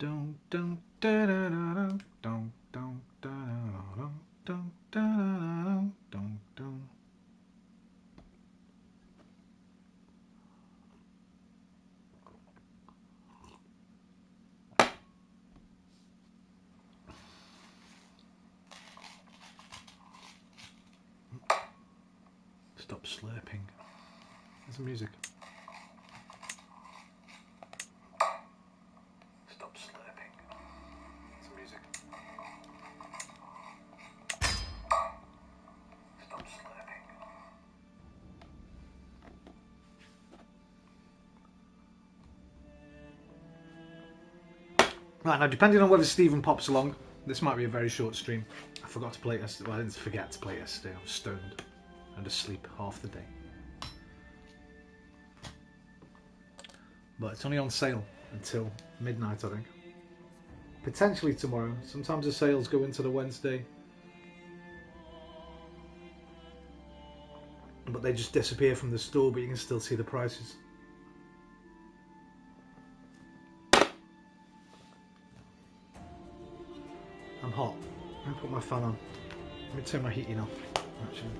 Dun, dun, da, da, da, dun, dun, dun, da, da, dun, dun, da, da, dun, dun. Stop slurping. There's the music. Stop slurping. There's the music. Stop slurping. Right, now depending on whether Stephen pops along, this might be a very short stream. I forgot to play it yesterday. Well, I didn't forget to play it yesterday. I was stoned and asleep half the day. But it's only on sale until midnight, I think. Potentially tomorrow. Sometimes the sales go into the Wednesday. But they just disappear from the store, but you can still see the prices. I'm hot. Let me put my fan on. Let me turn my heating off, actually.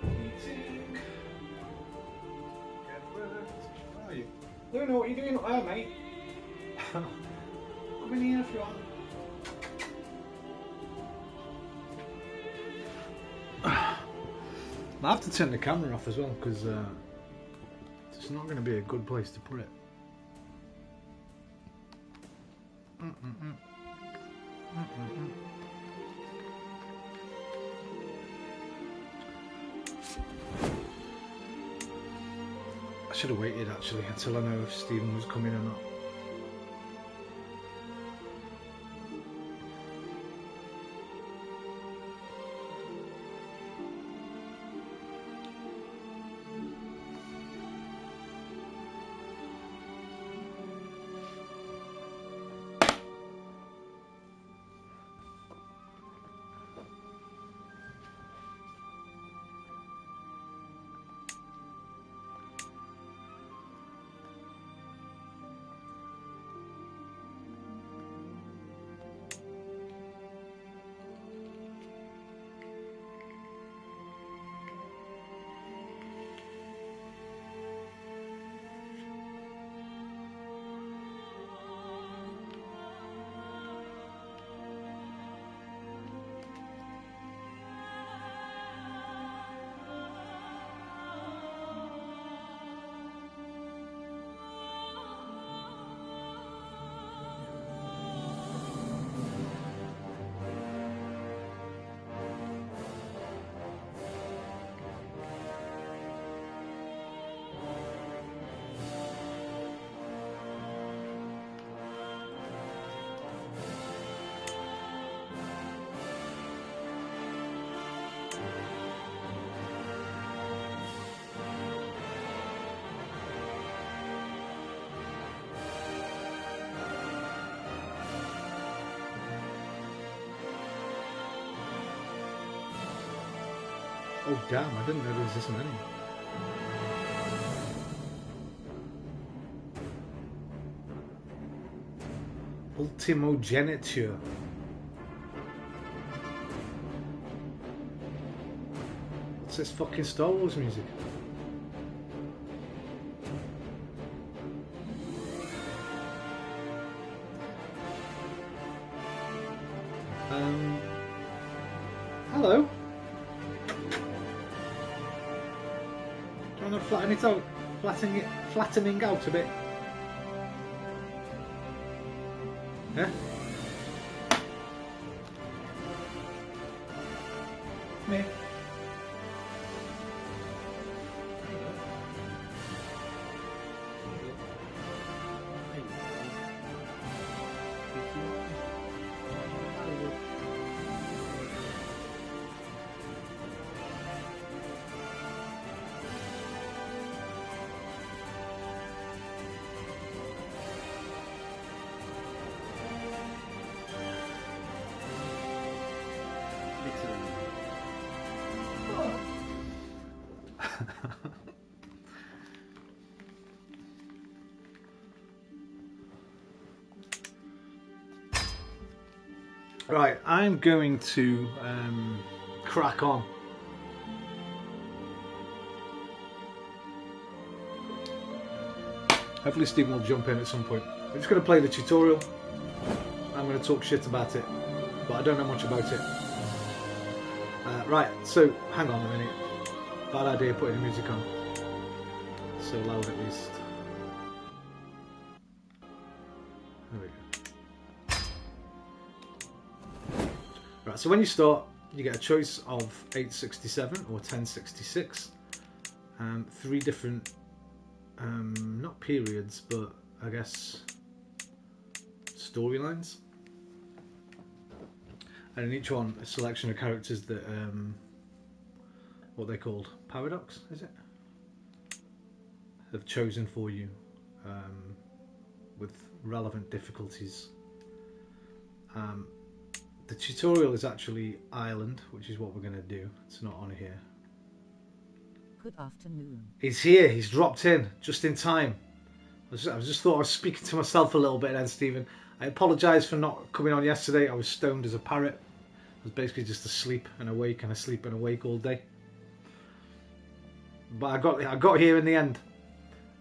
Heating. Get worked. Where are you? I don't know what you're doing up there, mate. Come in here if you want. I have to turn the camera off as well because it's not going to be a good place to put it. I should have waited actually until I know if Stephen was coming or not. Oh damn, I didn't know there was this many. Ultimogeniture. What's this fucking Star Wars music? Hello. Do you want to flatten it out? Flattening out a bit. Yeah? Me. Right, I'm going to crack on. Hopefully Stephen will jump in at some point. I'm just going to play the tutorial. I'm going to talk shit about it, but I don't know much about it. Right, so hang on a minute. Bad idea putting the music on. So loud at least. There we go. Right, so when you start, you get a choice of 867 or 1066. Three different, not periods, but I guess storylines. And in each one, a selection of characters that, what they called, paradox, is it? Have chosen for you, with relevant difficulties. The tutorial is actually Ireland, which is what we're going to do. It's not on here. Good afternoon. He's here. He's dropped in just in time. I just thought I was speaking to myself a little bit then, Stephen. I apologise for not coming on yesterday. I was stoned as a parrot. I was basically just asleep and awake and asleep and awake all day. But I got here in the end.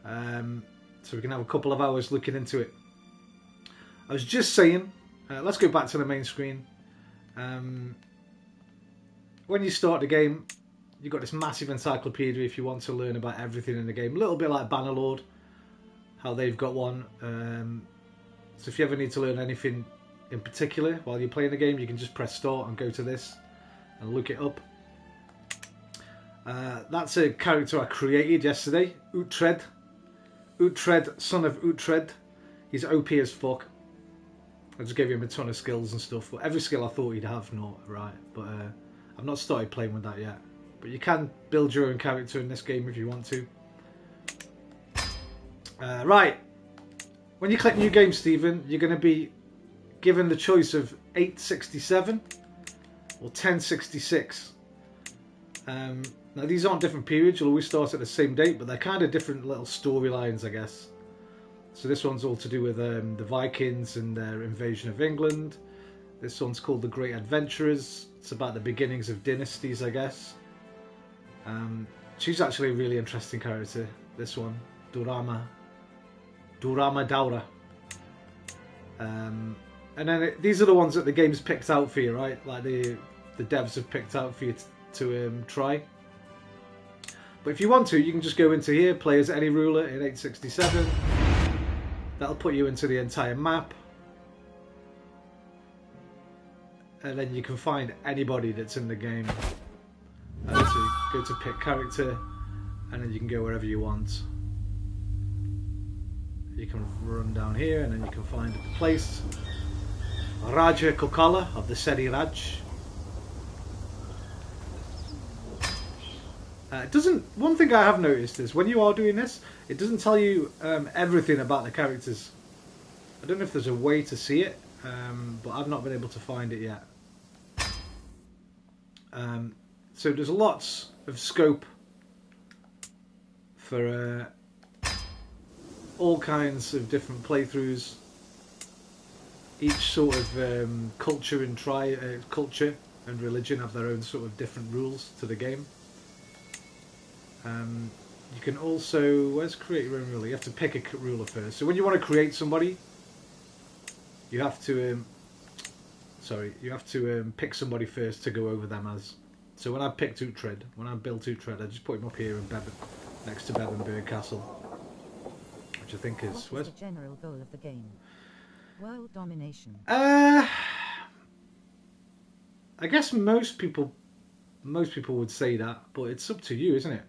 So we can have a couple of hours looking into it. I was just saying, let's go back to the main screen. When you start the game, you've got this massive encyclopedia if you want to learn about everything in the game. A little bit like Bannerlord, how they've got one. So if you ever need to learn anything in particular while you're playing the game, you can just press start and go to this and look it up. That's a character I created yesterday, Uhtred. Uhtred, son of Uhtred. He's OP as fuck. I just gave him a ton of skills and stuff. But every skill I thought he'd have, not right. But I've not started playing with that yet. But you can build your own character in this game if you want to. Right. When you click New Game, Stephen, you're going to be given the choice of 867 or 1066. Now these aren't different periods. You'll always start at the same date, but they're kind of different little storylines, I guess. So this one's all to do with the Vikings and their invasion of England. This one's called The Great Adventurers. It's about the beginnings of dynasties, I guess. She's actually a really interesting character, this one. Durama Daura. And then these are the ones that the game's picked out for you, right? Like the devs have picked out for you to try. But if you want to, you can just go into here, play as any ruler in 867. That'll put you into the entire map. And then you can find anybody that's in the game. So you go to pick character, and then you can go wherever you want. You can run down here, and then you can find a place. Raja Kokala of the Seri Raj. One thing I have noticed is when you are doing this, it doesn't tell you everything about the characters. I don't know if there's a way to see it, but I've not been able to find it yet. So there's lots of scope for all kinds of different playthroughs. Each sort of culture and religion have their own sort of different rules to the game. You can also, where's create your own ruler? You have to pick a ruler first. So when you want to create somebody, you have to pick somebody first to go over them as. So when I picked Uhtred, when I built Uhtred, I just put him up here in Bevan, next to Bevanburg Castle, which I think is What is the general goal of the game? World domination. I guess most people would say that, but it's up to you, isn't it?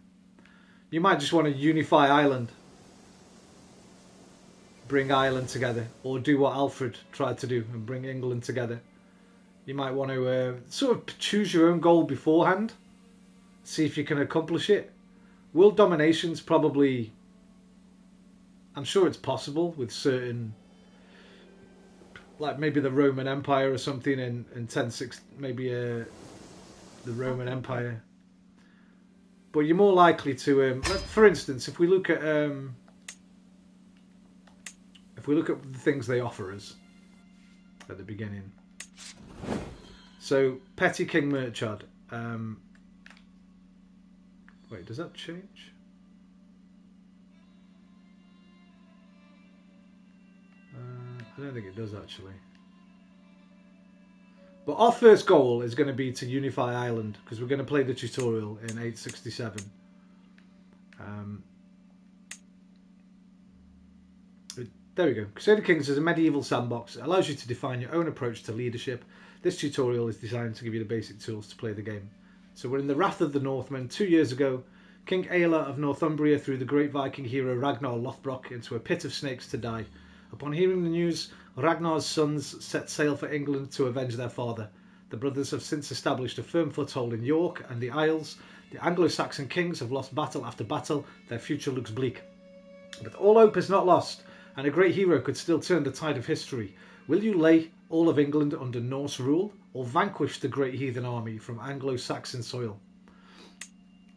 You might just want to unify Ireland, bring Ireland together, or do what Alfred tried to do and bring England together. You might want to sort of choose your own goal beforehand, see if you can accomplish it. World domination's probably, I'm sure it's possible with certain, like maybe the Roman Empire or something in 1060, maybe the Roman Empire. But you're more likely to, for instance, if we look at the things they offer us at the beginning, So, Petty King Murchard. Wait, does that change? I don't think it does actually. But our first goal is going to be to unify Ireland because we're going to play the tutorial in 867. There we go. Crusader Kings is a medieval sandbox. It allows you to define your own approach to leadership. This tutorial is designed to give you the basic tools to play the game. So we're in the Wrath of the Northmen. 2 years ago, King Aela of Northumbria threw the great Viking hero Ragnar Lothbrok into a pit of snakes to die. Upon hearing the news, Ragnar's sons set sail for England to avenge their father. The brothers have since established a firm foothold in York and the Isles. The Anglo-Saxon kings have lost battle after battle. Their future looks bleak. But all hope is not lost, and a great hero could still turn the tide of history. Will you lay all of England under Norse rule, or vanquish the great heathen army from Anglo-Saxon soil?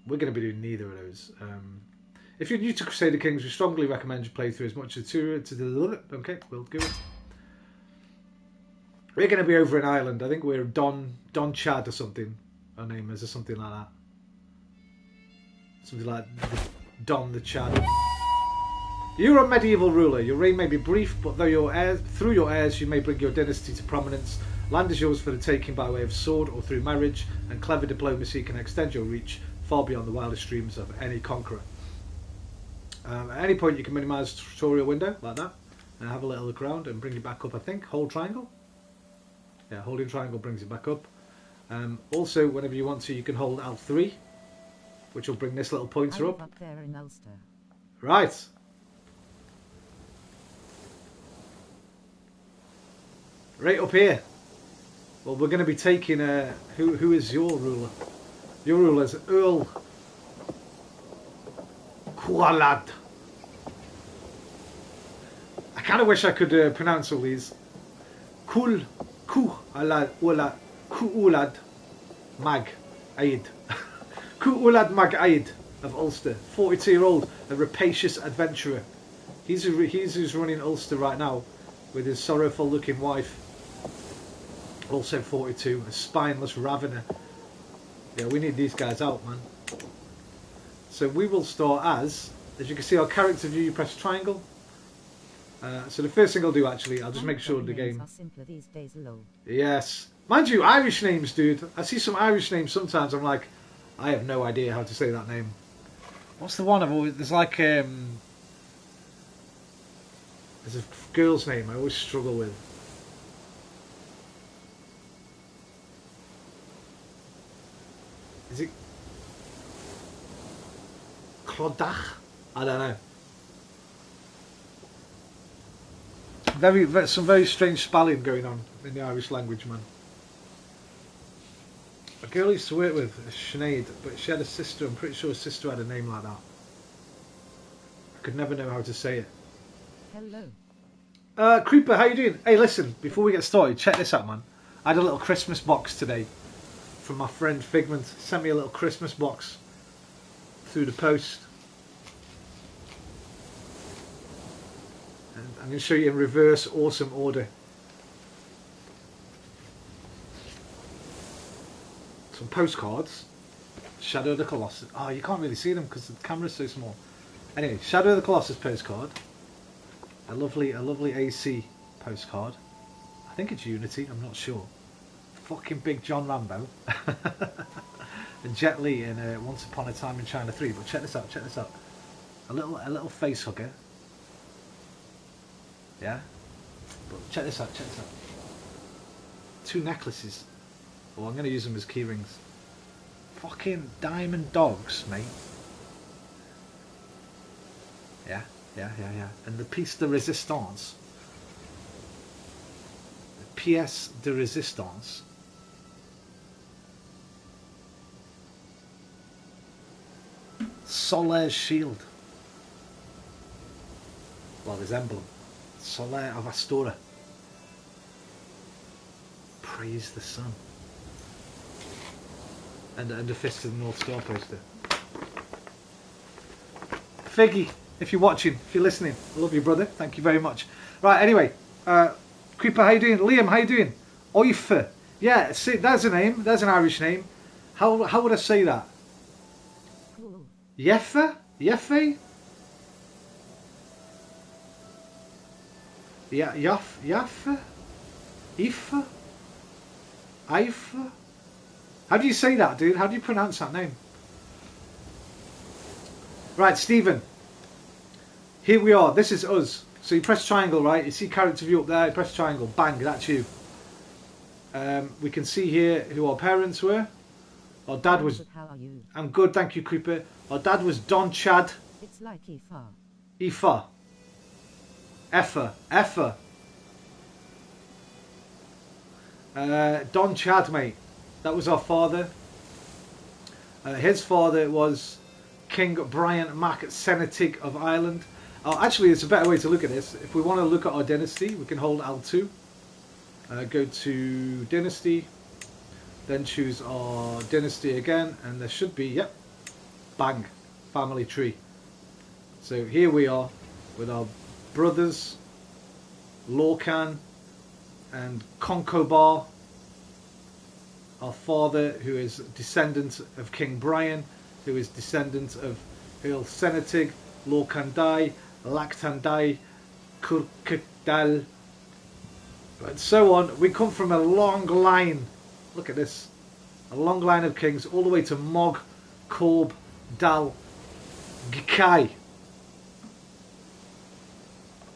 We're going to be doing neither of those. If you're new to Crusader Kings, we strongly recommend you play through as much as to the... Okay, we'll do it. We're going to be over in Ireland. I think we're Don Chad or something. Our name is, or something like that. Something like Don the Chad. You're a medieval ruler. Your reign may be brief, but through your heirs you may bring your dynasty to prominence. Land is yours for the taking by way of sword or through marriage, and clever diplomacy can extend your reach far beyond the wildest dreams of any conqueror. At any point you can minimise the tutorial window, like that, and have a little look around and bring it back up, I think. Hold triangle. Yeah, holding triangle brings it back up. Also, whenever you want to, you can hold L3, which will bring this little pointer up. There in Ulster. Right. Right up here. Well, we're going to be taking who is your ruler? Your ruler is Earl Kualad. I kind of wish I could pronounce all these. Kualad Mag Aid. Kualad Mag Aid of Ulster, 42-year-old, a rapacious adventurer. He's who's running Ulster right now, with his sorrowful-looking wife. Also 42, a spineless ravener. Yeah, we need these guys out, man. So we will start as you can see, our character view, you press triangle. So the first thing I'll do, actually, I'll just make sure the game... Yes. Mind you, Irish names, dude. I see some Irish names sometimes, I'm like, I have no idea how to say that name. What's the one I've always... There's like, there's a girl's name I always struggle with. Is it Clodach? I don't know. Some very strange spelling going on in the Irish language, man. A girl I used to work with, Sinead, but she had a sister. I'm pretty sure her sister had a name like that. I could never know how to say it. Hello. Creeper, how you doing? Hey, listen, before we get started, check this out, man. I had a little Christmas box today from my friend Figment. Sent me a little Christmas box through the post. And I'm going to show you in reverse awesome order. Some postcards. Shadow of the Colossus. Oh, you can't really see them because the camera's so small. Anyway, Shadow of the Colossus postcard. A lovely AC postcard. I think it's Unity, I'm not sure. Fucking Big John Rambo. And Jet Li in Once Upon a Time in China 3. But check this out, check this out. A little face hugger. Yeah? But check this out, check this out. 2 necklaces. Oh, I'm going to use them as key rings. Fucking diamond dogs, mate. Yeah. And the pièce de résistance. The pièce de résistance. Solaire shield. Well, his emblem. Solaire of Astora. Praise the sun. And a Fist of the North Star poster. Figgy, if you're watching, if you're listening, I love you, brother. Thank you very much. Right, anyway, Creeper, how you doing? Liam, how you doing? Oife, Yeah, see, there's a name. There's an Irish name. How would I say that? Cool. Yeffe? Yeffe? Yeah, Yaffe? Ife? Ife? How do you say that, dude? How do you pronounce that name? Right, Stephen. Here we are. This is us. So you press triangle, right? You see character view up there. You press triangle. Bang, that's you. We can see here who our parents were. Our dad was... How are you? I'm good, thank you, Creeper. Our dad was Don Chad. It's like Ifa. Ifa. Effa. Don Chad, mate. That was our father. His father was King Brian Mac Senetig of Ireland. Actually, it's a better way to look at this. If we want to look at our dynasty, we can hold L2. Go to dynasty. Then choose our dynasty again. And there should be, yep, bang, family tree. So here we are with our brothers, Lorcan and Concobar. Our father, who is descendant of King Brian, who is descendant of Earl Senetig, Lorcandai, Lactandai, Kurkdal, and so on. We come from a long line. Look at this. A long line of kings all the way to Mog, Corb, Dal, Gikai.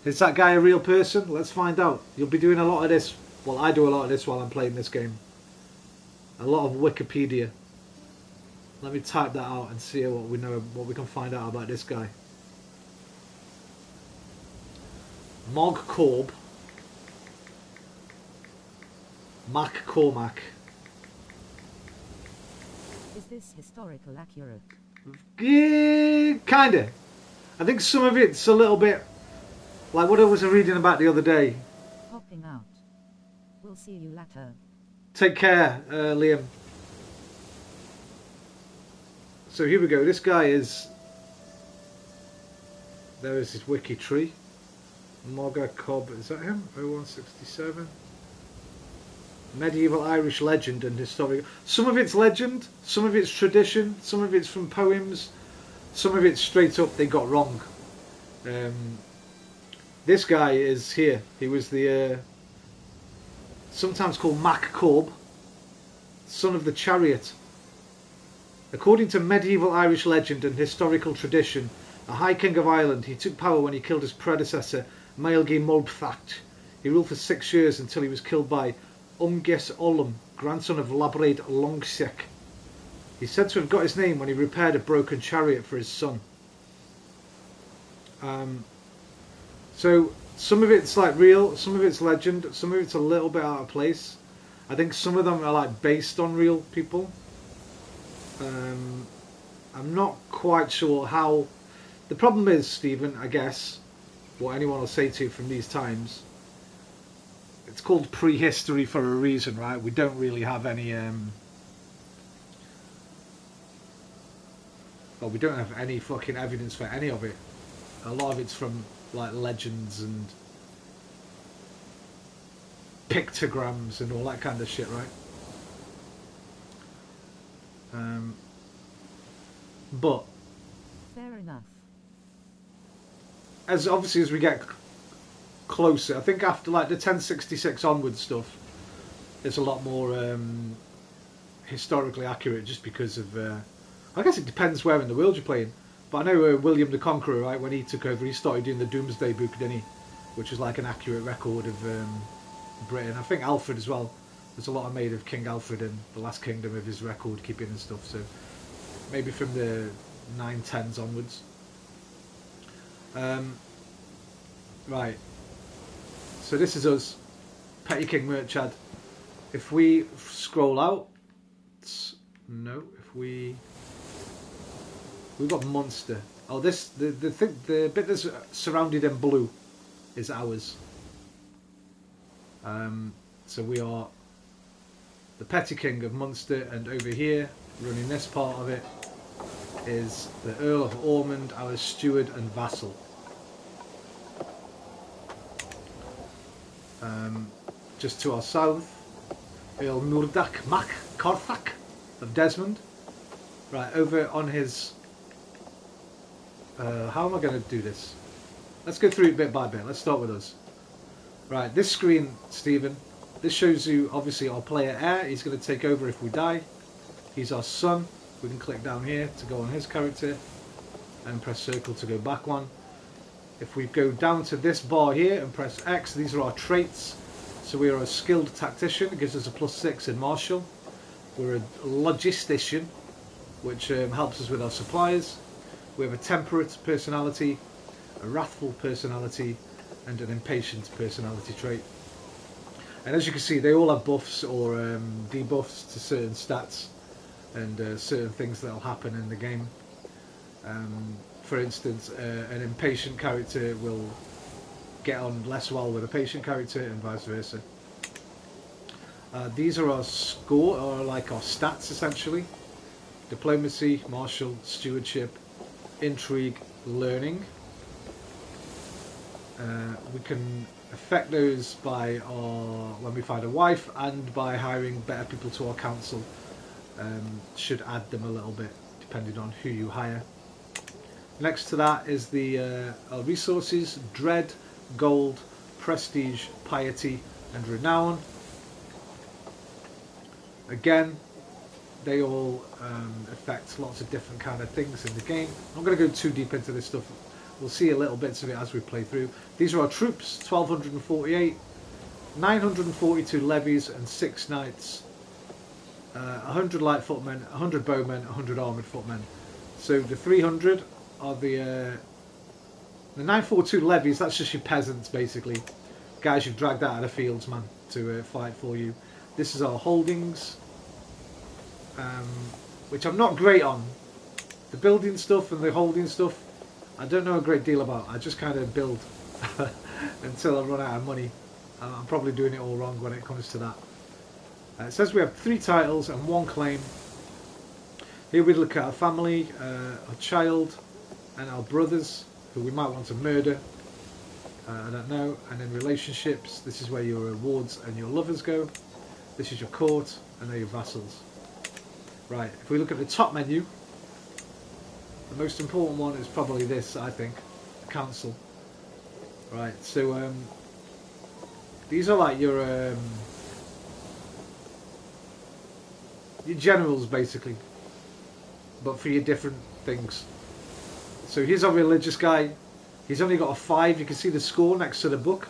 Is that guy a real person? Let's find out. You'll be doing a lot of this. Well, I do a lot of this while I'm playing this game. A lot of Wikipedia. Let me type that out and see what we know, what we can find out about this guy. Mog Corb. Mac Cormac. Is this historical accurate? Yeah, kinda. I think some of it's a little bit like what I was reading about the other day. Popping out. We'll see you later. Take care, Liam. So here we go. This guy is... There is his wiki tree. Mogga Cobb. Is that him? 0167. Medieval Irish legend and historic. Some of it's legend, some of it's tradition, some of it's from poems, some of it's straight up they got wrong. This guy is here. He was the sometimes called Mac Corb, son of the Chariot. According to medieval Irish legend and historical tradition, a High King of Ireland, he took power when he killed his predecessor, Maelgi Mulbthacht. He ruled for 6 years until he was killed by Umges Ollum, grandson of Labraid Longsek. He's said to have got his name when he repaired a broken chariot for his son. So some of it's like real, some of it's legend, some of it's a little bit out of place. I think some of them are like based on real people. I'm not quite sure how. The problem is, Stephen, I guess, what anyone will say to you from these times, it's called prehistory for a reason, right? We don't really have any well, we don't have any fucking evidence for any of it. A lot of it's from like legends and pictograms and all that kind of shit, right? But Fair enough. as obviously as we get closer, I think after like the 1066 onward stuff, it's a lot more historically accurate, just because of I guess it depends where in the world you're playing. But I know William the Conqueror, right, when he took over, he started doing the Domesday Book, didn't he? Which is like an accurate record of Britain. I think Alfred as well. There's a lot made of King Alfred and the Last Kingdom, of his record keeping and stuff. So maybe from the 910s onwards. Right. So this is us, Petty King Murchad. If we scroll out, no. If we've got Munster. Oh, this the bit that's surrounded in blue is ours. So we are the Petty King of Munster, and over here, running this part of it, is the Earl of Ormond, our steward and vassal. Just to our south Earl Murdoch Mac Corthac of Desmond. Right, over on his... how am I going to do this? Let's go through it bit by bit. Let's start with us. Right, this screen, Stephen, this shows you obviously our player heir. He's going to take over if we die. He's our son. We can click down here to go on his character and press circle to go back one. If we go down to this bar here and press X, these are our traits. So we are a skilled tactician, it gives us a +6 in martial. We're a logistician, which helps us with our supplies. We have a temperate personality, a wrathful personality, and an impatient personality trait. And as you can see, they all have buffs or debuffs to certain stats and certain things that will happen in the game. For instance, an impatient character will get on less well with a patient character and vice versa. These are our score, or like our stats essentially. Diplomacy, martial, stewardship, intrigue, learning. We can affect those by when we find a wife, and by hiring better people to our council. Should add them a little bit depending on who you hire. Next to that is the our resources: dread, gold, prestige, piety, and renown. Again, they all affect lots of different kind of things in the game. I'm not going to go too deep into this stuff. We'll see a little bits of it as we play through. These are our troops: 1248, 942 levies, and 6 knights. 100 light footmen, 100 bowmen, 100 armoured footmen. So the 300 are the 942 levies. That's just your peasants, basically, guys you've dragged out of the fields, man, to fight for you. This is our holdings, which I'm not great on. The building stuff and the holding stuff, I don't know a great deal about. I just kind of build until I run out of money. I'm probably doing it all wrong when it comes to that. It says we have 3 titles and 1 claim. Here we look at our family, our child, and our brothers, who we might want to murder. I don't know. And in relationships, this is where your rewards and your lovers go. This is your court, and they're your vassals. Right, if we look at the top menu, the most important one is probably this, I think, the council. Right, so these are like your generals, basically, but for your different things. So here's our religious guy. He's only got a 5. You can see the score next to the book.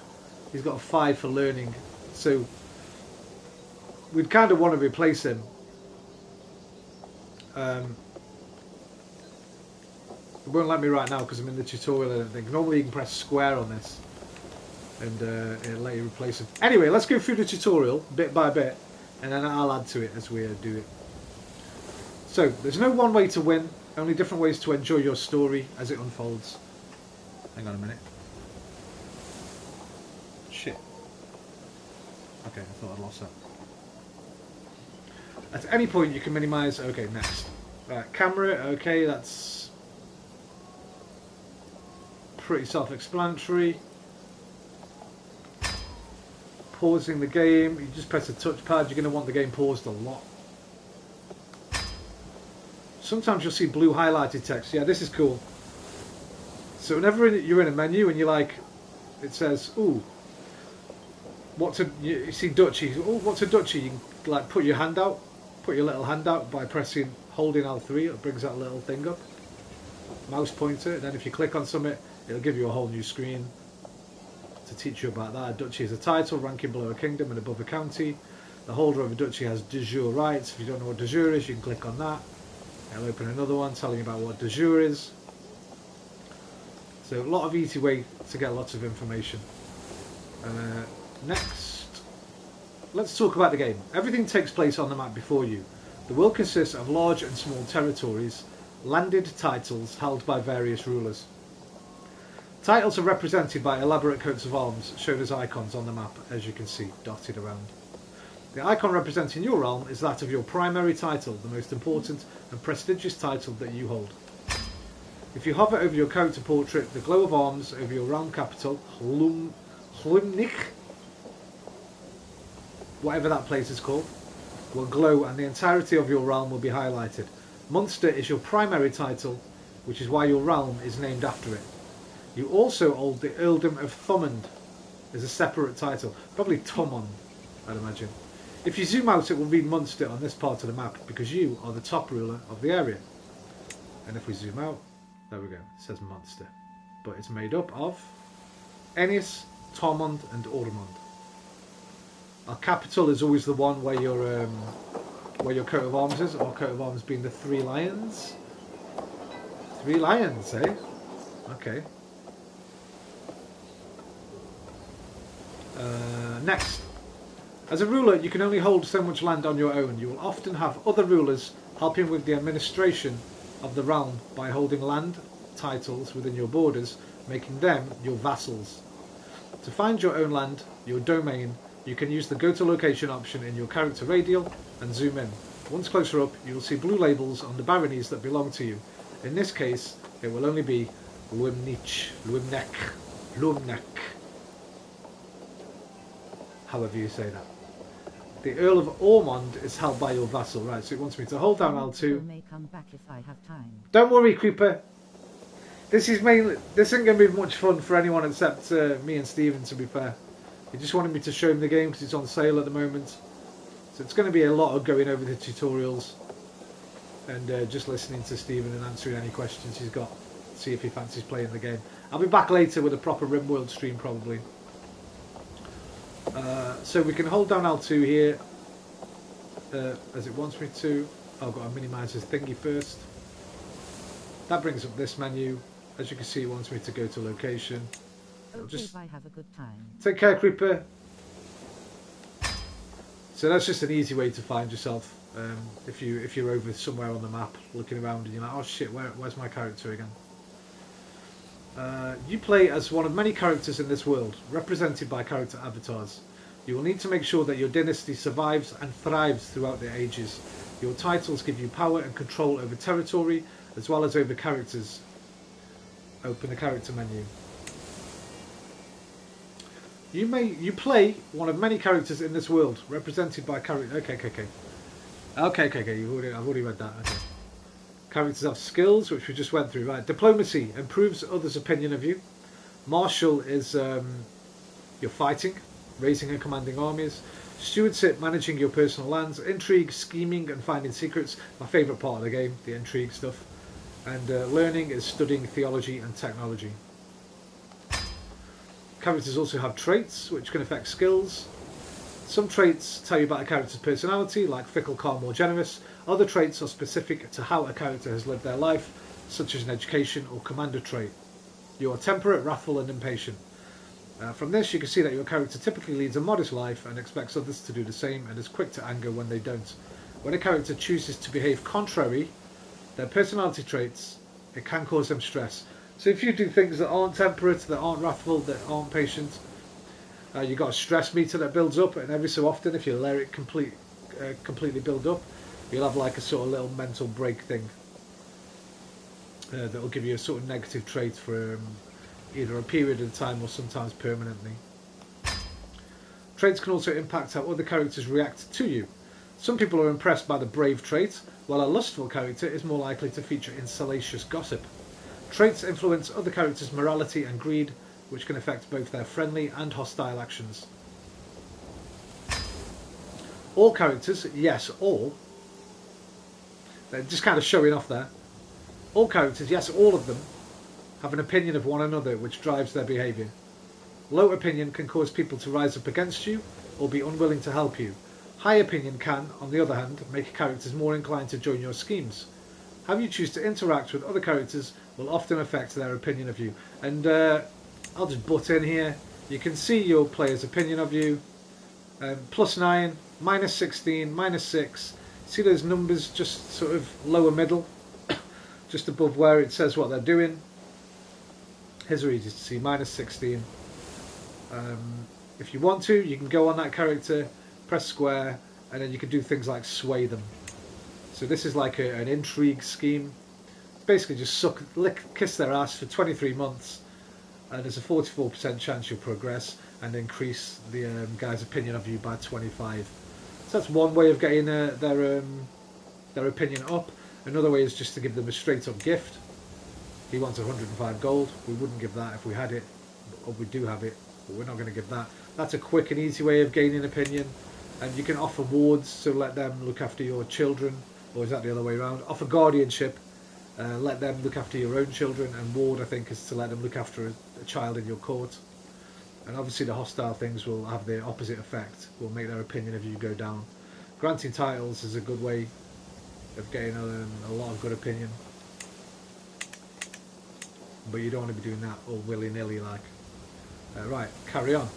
He's got a 5 for learning. So we'd kind of want to replace him. It won't let me right now because I'm in the tutorial, I don't think. Normally you can press square on this and it'll let you replace him. Anyway, let's go through the tutorial bit by bit, and then I'll add to it as we do it. So, there's no one way to win, only different ways to enjoy your story as it unfolds. Hang on a minute. Shit. Okay, I thought I'd lost that. At any point you can minimise. Okay, next. Right, camera, okay, that's pretty self-explanatory. Pausing the game, you just press the touchpad. You're going to want the game paused a lot. Sometimes you'll see blue highlighted text. Yeah, this is cool. So whenever you're in a menu and you're like, it says, ooh, what's a, you see duchy, oh, what's a duchy? You can like put your hand out, put your little hand out by holding L3, it brings that little thing up. Mouse pointer, and then if you click on something, it'll give you a whole new screen to teach you about that. A duchy is a title, ranking below a kingdom and above a county. The holder of a duchy has de jure rights. If you don't know what de jure is, you can click on that. It'll open another one telling you about what de jure is. So a lot of easy way to get lots of information. Next, let's talk about the game. Everything takes place on the map before you. The world consists of large and small territories, landed titles held by various rulers. Titles are represented by elaborate coats of arms shown as icons on the map, as you can see dotted around. The icon representing your realm is that of your primary title, the most important and prestigious title that you hold. If you hover over your character portrait, the glow of arms over your realm capital, Hlumnik, whatever that place is called, will glow and the entirety of your realm will be highlighted. Munster is your primary title, which is why your realm is named after it. You also hold the Earldom of Thomond as a separate title, probably Thomond, I'd imagine. If you zoom out, it will read Munster on this part of the map because you are the top ruler of the area. And if we zoom out, there we go, it says Munster. But it's made up of Ennis, Thomond and Ormond. Our capital is always the one where your coat of arms is, our coat of arms being the 3 lions. 3 lions, eh? Okay. Next. As a ruler, you can only hold so much land on your own. You will often have other rulers helping with the administration of the realm by holding land titles within your borders, making them your vassals. To find your own land, your domain, you can use the go to location option in your character radial and zoom in. Once closer up, you will see blue labels on the baronies that belong to you. In this case, it will only be Luimnech, however you say that. The Earl of Ormond is held by your vassal, right? So it wants me to hold down L2. May come back if I have time. Don't worry, Creeper. This isn't going to be much fun for anyone except me and Stephen, to be fair. He just wanted me to show him the game because it's on sale at the moment. So it's going to be a lot of going over the tutorials and just listening to Stephen and answering any questions he's got. See if he fancies playing the game. I'll be back later with a proper RimWorld stream probably. So we can hold down L2 here as it wants me to. I've got to minimise this thingy first. That brings up this menu. As you can see, it wants me to go to location. Okay, just I have a good time. take care, Creeper. So that's just an easy way to find yourself. If you're over somewhere on the map looking around and you're like, oh shit, where's my character again? You play as one of many characters in this world, represented by character avatars. You will need to make sure that your dynasty survives and thrives throughout the ages. Your titles give you power and control over territory, as well as over characters. Open the character menu. You play one of many characters in this world, represented by character. Okay. I've already read that. Okay. Characters have skills, which we just went through. Right. Diplomacy improves others' opinion of you. Martial is your fighting, raising and commanding armies. Stewardship, managing your personal lands. Intrigue, scheming and finding secrets. My favourite part of the game, the intrigue stuff. And learning is studying theology and technology. Characters also have traits, which can affect skills. Some traits tell you about a character's personality, like fickle, calm or generous. Other traits are specific to how a character has lived their life, such as an education or commander trait. You are temperate, wrathful and impatient. From this you can see that your character typically leads a modest life and expects others to do the same and is quick to anger when they don't. When a character chooses to behave contrary their personality traits, it can cause them stress. So if you do things that aren't temperate, that aren't wrathful, that aren't patient, you've got a stress meter that builds up, and every so often if you let it completely build up, you'll have like a sort of little mental break thing that will give you a sort of negative trait for either a period of time or sometimes permanently. Traits can also impact how other characters react to you. Some people are impressed by the brave trait, while a lustful character is more likely to feature in salacious gossip. Traits influence other characters' morality and greed, which can affect both their friendly and hostile actions. All characters, yes, all. They're just kind of showing off there. All characters, yes, all of them, have an opinion of one another which drives their behaviour. Low opinion can cause people to rise up against you or be unwilling to help you. High opinion can, on the other hand, make characters more inclined to join your schemes. How you choose to interact with other characters will often affect their opinion of you. And I'll just butt in here. You can see your player's opinion of you. +9, -16, -6. See those numbers just sort of lower middle, just above where it says what they're doing. Here's are easy to see, -16. If you want to, you can go on that character, press square, and then you can do things like sway them. So this is like an intrigue scheme. Basically just kiss their ass for 23 months, and there's a 44% chance you'll progress and increase the guy's opinion of you by 25. So that's one way of getting their opinion up. Another way is just to give them a straight up gift. He wants 105 gold. We wouldn't give that if we had it, or we do have it, but we're not going to give that. That's a quick and easy way of gaining opinion. And you can offer wards to let them look after your children, or is that the other way around? Offer guardianship, let them look after your own children, and ward, I think, is to let them look after a child in your court. And obviously the hostile things will have the opposite effect, will make their opinion of you go down. Granting titles is a good way of getting a lot of good opinion. But you don't want to be doing that all willy-nilly like. Right, carry on.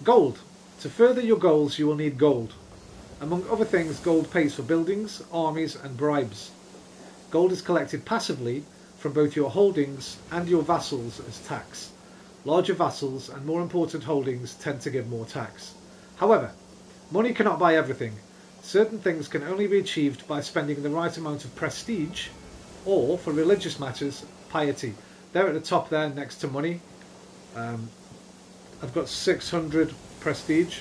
Gold. To further your goals you will need gold. Among other things, gold pays for buildings, armies and bribes. Gold is collected passively from both your holdings and your vassals as tax. Larger vassals and more important holdings tend to give more tax. However, money cannot buy everything. Certain things can only be achieved by spending the right amount of prestige, or, for religious matters, piety. They're at the top there next to money. I've got 600 prestige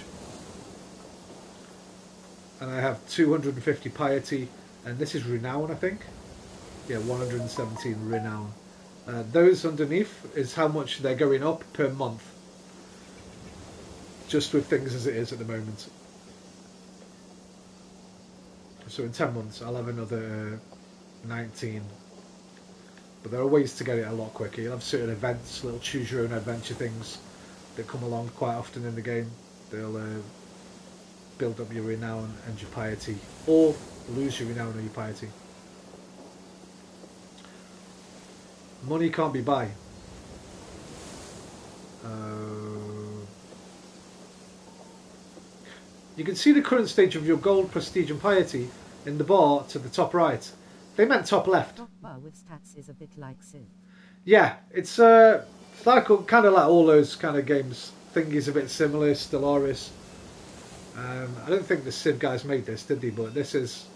and I have 250 piety, and this is renown, I think. Yeah, 117 renown. Those underneath is how much they're going up per month, just with things as it is at the moment. So in 10 months I'll have another 19. But there are ways to get it a lot quicker. You'll have certain events, little choose your own adventure things that come along quite often in the game. They'll build up your renown and your piety, or lose your renown or your piety. Money can't be buy. You can see the current stage of your gold, prestige and piety in the bar to the top right. They meant top left. Bar with stats is a bit like Civ. Yeah, it's like kind of like all those kind of games. Thingy's a bit similar, Stellaris. I don't think the Civ guys made this, did they? But this is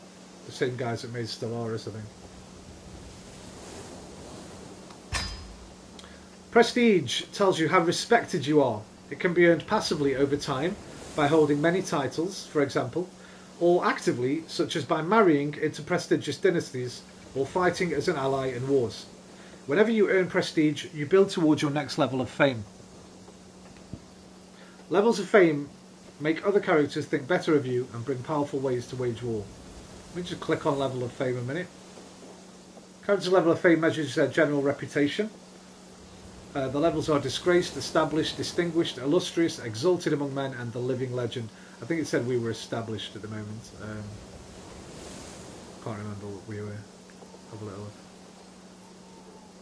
the same guys that made Stellaris, I think. Prestige tells you how respected you are. It can be earned passively over time by holding many titles, for example, or actively, such as by marrying into prestigious dynasties or fighting as an ally in wars. Whenever you earn prestige, you build towards your next level of fame. Levels of fame make other characters think better of you and bring powerful ways to wage war. Let me just click on level of fame a minute. Character's level of fame measures their general reputation. The levels are disgraced, established, distinguished, illustrious, exalted among men, and the living legend. I think it said we were established at the moment. Can't remember what we were. Have a little look.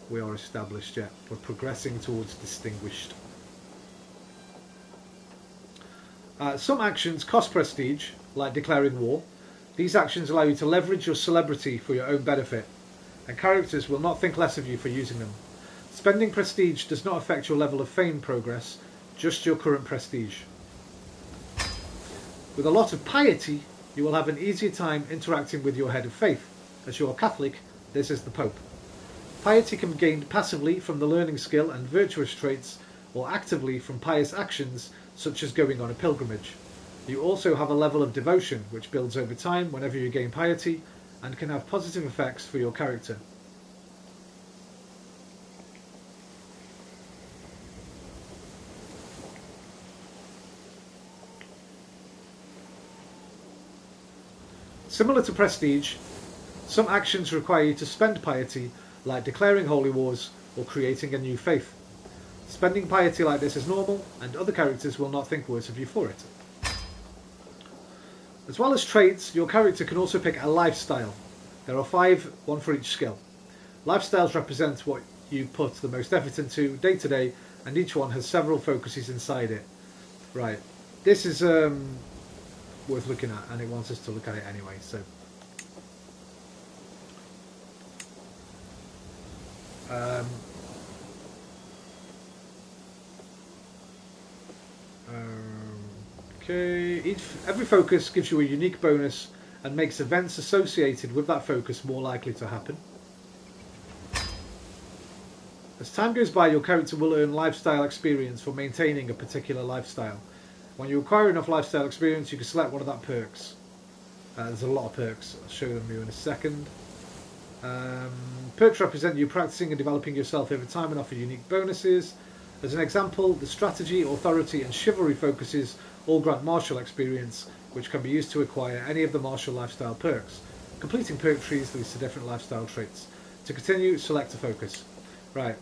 We are established yet. We're progressing towards distinguished. Some actions cost prestige, like declaring war. These actions allow you to leverage your celebrity for your own benefit, and characters will not think less of you for using them. Spending prestige does not affect your level of fame progress, just your current prestige. With a lot of piety, you will have an easier time interacting with your head of faith. As you are Catholic, this is the Pope. Piety can be gained passively from the learning skill and virtuous traits, or actively from pious actions such as going on a pilgrimage. You also have a level of devotion which builds over time whenever you gain piety and can have positive effects for your character. Similar to prestige, some actions require you to spend piety, like declaring holy wars or creating a new faith. Spending piety like this is normal, and other characters will not think worse of you for it. As well as traits, your character can also pick a lifestyle. There are 5, one for each skill. Lifestyles represent what you put the most effort into day to day, and each one has several focuses inside it. Right, this is worth looking at, and it wants us to look at it anyway, so okay, every focus gives you a unique bonus and makes events associated with that focus more likely to happen. As time goes by, your character will earn lifestyle experience for maintaining a particular lifestyle. When you acquire enough lifestyle experience, you can select one of that perks. There's a lot of perks. I'll show them you in a second. Perks represent you practicing and developing yourself over time and offer unique bonuses. As an example, the strategy, authority and chivalry focuses all grant martial experience, which can be used to acquire any of the martial lifestyle perks. Completing perk trees leads to different lifestyle traits. To continue, select a focus. Right,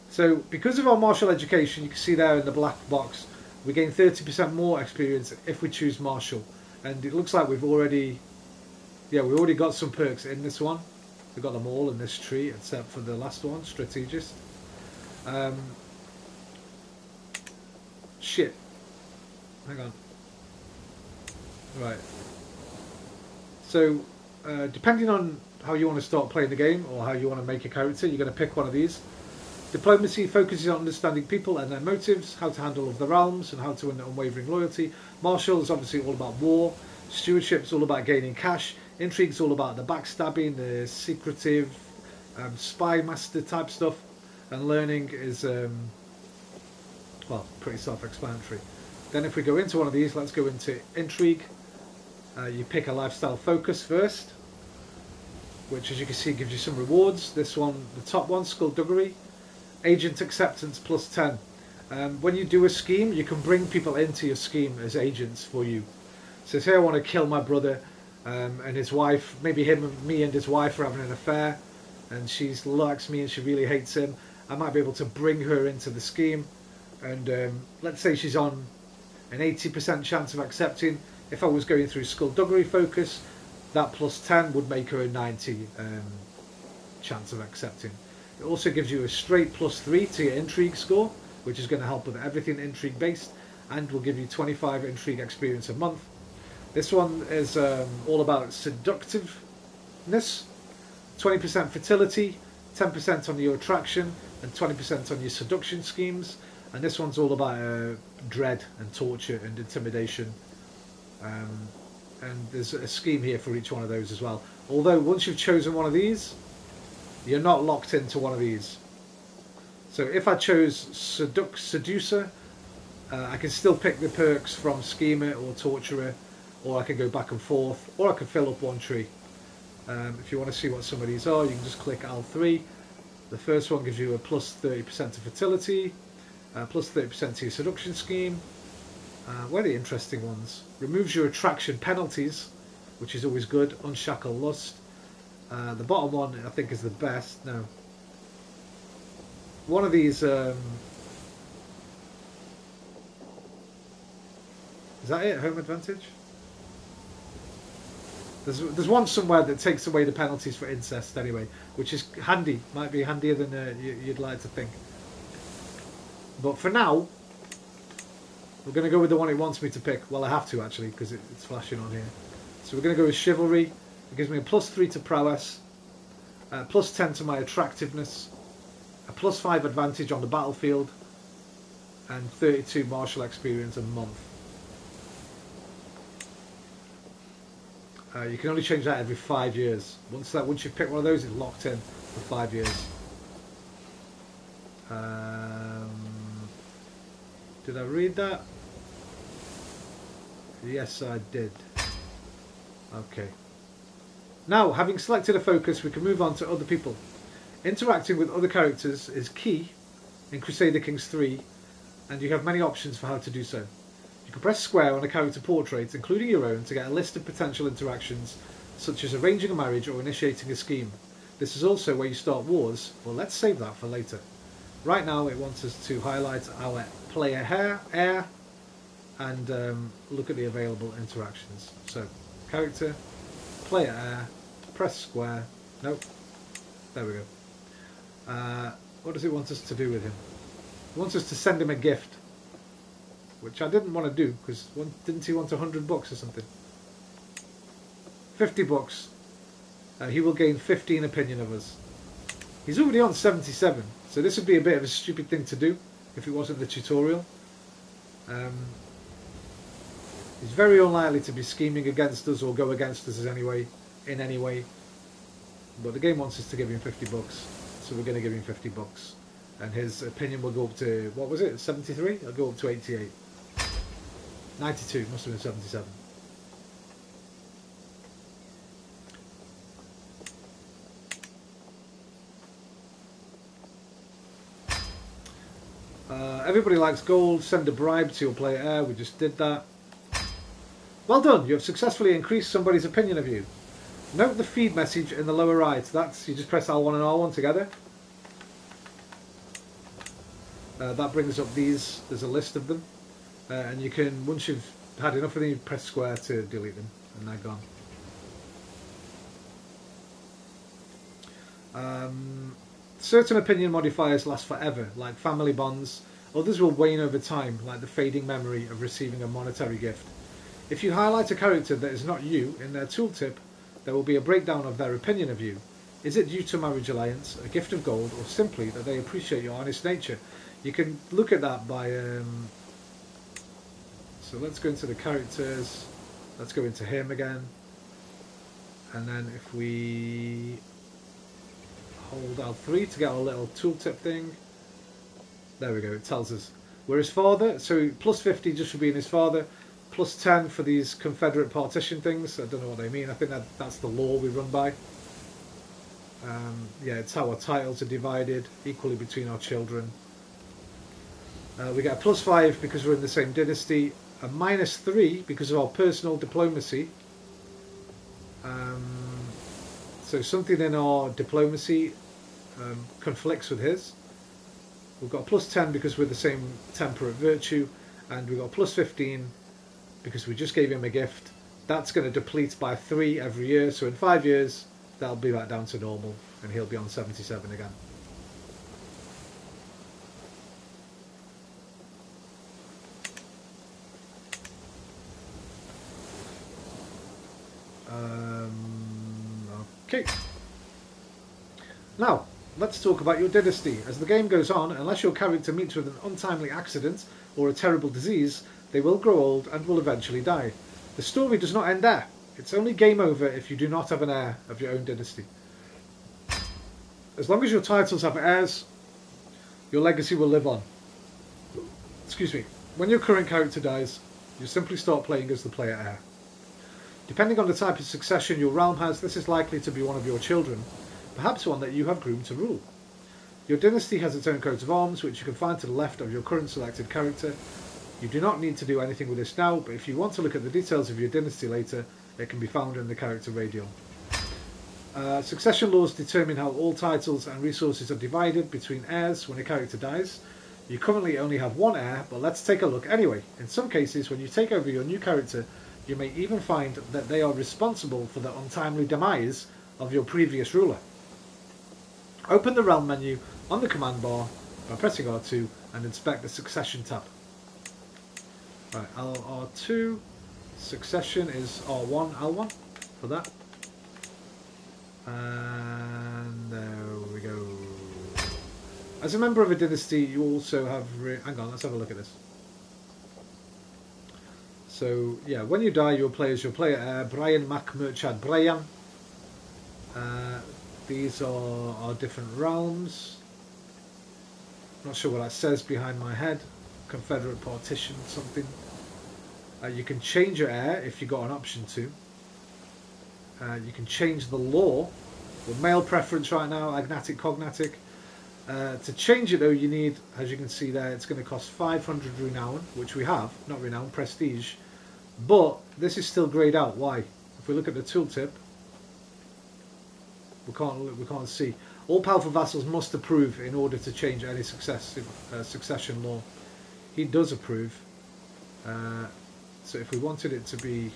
so because of our martial education, you can see there in the black box, we gain 30% more experience if we choose martial. And it looks like we've already got some perks in this one. We've got them all in this tree, except for the last one, strategist. Shit. Hang on. Right. So, depending on how you want to start playing the game, or how you want to make a character, you're going to pick one of these. Diplomacy focuses on understanding people and their motives, how to handle other realms, and how to win unwavering loyalty. Martial is obviously all about war. Stewardship is all about gaining cash. Intrigue is all about the backstabbing, the secretive, spy master type stuff. And learning is, well, pretty self-explanatory. Then if we go into one of these, let's go into intrigue. You pick a lifestyle focus first, which as you can see gives you some rewards. This one, the top one, skullduggery. Agent acceptance plus 10. When you do a scheme, you can bring people into your scheme as agents for you. So say I want to kill my brother and his wife, maybe me and his wife are having an affair, and she likes me and she really hates him. I might be able to bring her into the scheme, and let's say she's on an 80% chance of accepting. If I was going through skullduggery focus, that plus 10 would make her a 90 chance of accepting. It also gives you a straight plus 3 to your intrigue score, which is going to help with everything intrigue based, and will give you 25 intrigue experience a month. This one is all about seductiveness, 20% fertility, 10% on your attraction, and 20% on your seduction schemes. And this one's all about dread and torture and intimidation. And there's a scheme here for each one of those as well. Although once you've chosen one of these, you're not locked into one of these. So if I chose seducer, I can still pick the perks from schemer or torturer, or I can go back and forth, or I can fill up one tree. If you want to see what some of these are, you can just click L3. The first one gives you a plus 30% to fertility, plus 30% to your seduction scheme. Where are the interesting ones? Removes your attraction penalties, which is always good. Unshackle lust. The bottom one I think is the best. No. One of these... is that it? Home advantage? There's one somewhere that takes away the penalties for incest anyway, which is handy. Might be handier than you'd like to think. But for now, we're going to go with the one it wants me to pick. Well, I have to actually, because it's flashing on here. So we're going to go with chivalry. It gives me a plus 3 to prowess, plus 10 to my attractiveness, a plus 5 advantage on the battlefield, and 32 martial experience a month. You can only change that every 5 years. Once you pick one of those, it's locked in for 5 years. Did I read that? Yes, I did. Okay. Now, having selected a focus, we can move on to other people. Interacting with other characters is key in Crusader Kings 3, and you have many options for how to do so. You can press square on a character portrait, including your own, to get a list of potential interactions, such as arranging a marriage or initiating a scheme. This is also where you start wars, but let's save that for later. Right now it wants us to highlight our player heir and look at the available interactions. So, character, player heir, press square, nope, there we go. What does it want us to do with him? It wants us to send him a gift, which I didn't want to do, because didn't he want $100 or something? $50. He will gain 15 opinion of us. He's already on 77, so this would be a bit of a stupid thing to do if it wasn't the tutorial. He's very unlikely to be scheming against us or go against us in any way. But the game wants us to give him $50, so we're going to give him $50. And his opinion will go up to, what was it, 73? It'll go up to 88. 92, must have been 77. Everybody likes gold. Send a bribe to your player heir. We just did that. Well done. You have successfully increased somebody's opinion of you. Note the feed message in the lower right. That's, you just press L1 and R1 together. That brings up these. There's a list of them. And you can, once you've had enough of them, you press square to delete them. And they're gone. Certain opinion modifiers last forever, like family bonds. Others will wane over time, like the fading memory of receiving a monetary gift. If you highlight a character that is not you in their tooltip, there will be a breakdown of their opinion of you. Is it due to marriage alliance, a gift of gold, or simply that they appreciate your honest nature? You can look at that by... So let's go into the characters. Let's go into him again. And then if we hold L3 to get our little tooltip thing. There we go, it tells us. We're his father, so plus 50 just for being his father. Plus 10 for these Confederate partition things. I don't know what they mean. I think that's the law we run by. Yeah, it's how our titles are divided equally between our children. We get a plus 5 because we're in the same dynasty. A minus 3 because of our personal diplomacy. So something in our diplomacy conflicts with his. We've got a plus 10 because we're the same temperate virtue, and we've got a plus 15 because we just gave him a gift. That's going to deplete by 3 every year, so in 5 years that'll be back down to normal and he'll be on 77 again. Okay. Now, let's talk about your dynasty. As the game goes on, unless your character meets with an untimely accident or a terrible disease, they will grow old and will eventually die. The story does not end there. It's only game over if you do not have an heir of your own dynasty. As long as your titles have heirs, your legacy will live on. Excuse me. When your current character dies, you simply start playing as the player heir. Depending on the type of succession your realm has, this is likely to be one of your children, perhaps one that you have groomed to rule. Your dynasty has its own coat of arms, which you can find to the left of your current selected character. You do not need to do anything with this now, but if you want to look at the details of your dynasty later, it can be found in the character radial. Succession laws determine how all titles and resources are divided between heirs when a character dies. You currently only have one heir, but let's take a look anyway. In some cases, when you take over your new character, you may even find that they are responsible for the untimely demise of your previous ruler. Open the realm menu on the command bar by pressing R2 and inspect the succession tab. Right, R2, succession is R1, L1 for that. And there we go. As a member of a dynasty, you also have... Hang on, let's have a look at this. So, yeah, when you die, you'll play as your player heir, Brian MacMurchad Brian. These are our different realms. Not sure what that says behind my head. Confederate partition, something. You can change your heir if you got an option to. You can change the law. We're male preference right now, agnatic, cognatic. To change it though, you need, as you can see there, it's going to cost 500 renown, which we have, not renown, prestige. But this is still greyed out. Why? If we look at the tooltip, we can't see. All powerful vassals must approve in order to change any succession law. He does approve. So if we wanted it to be...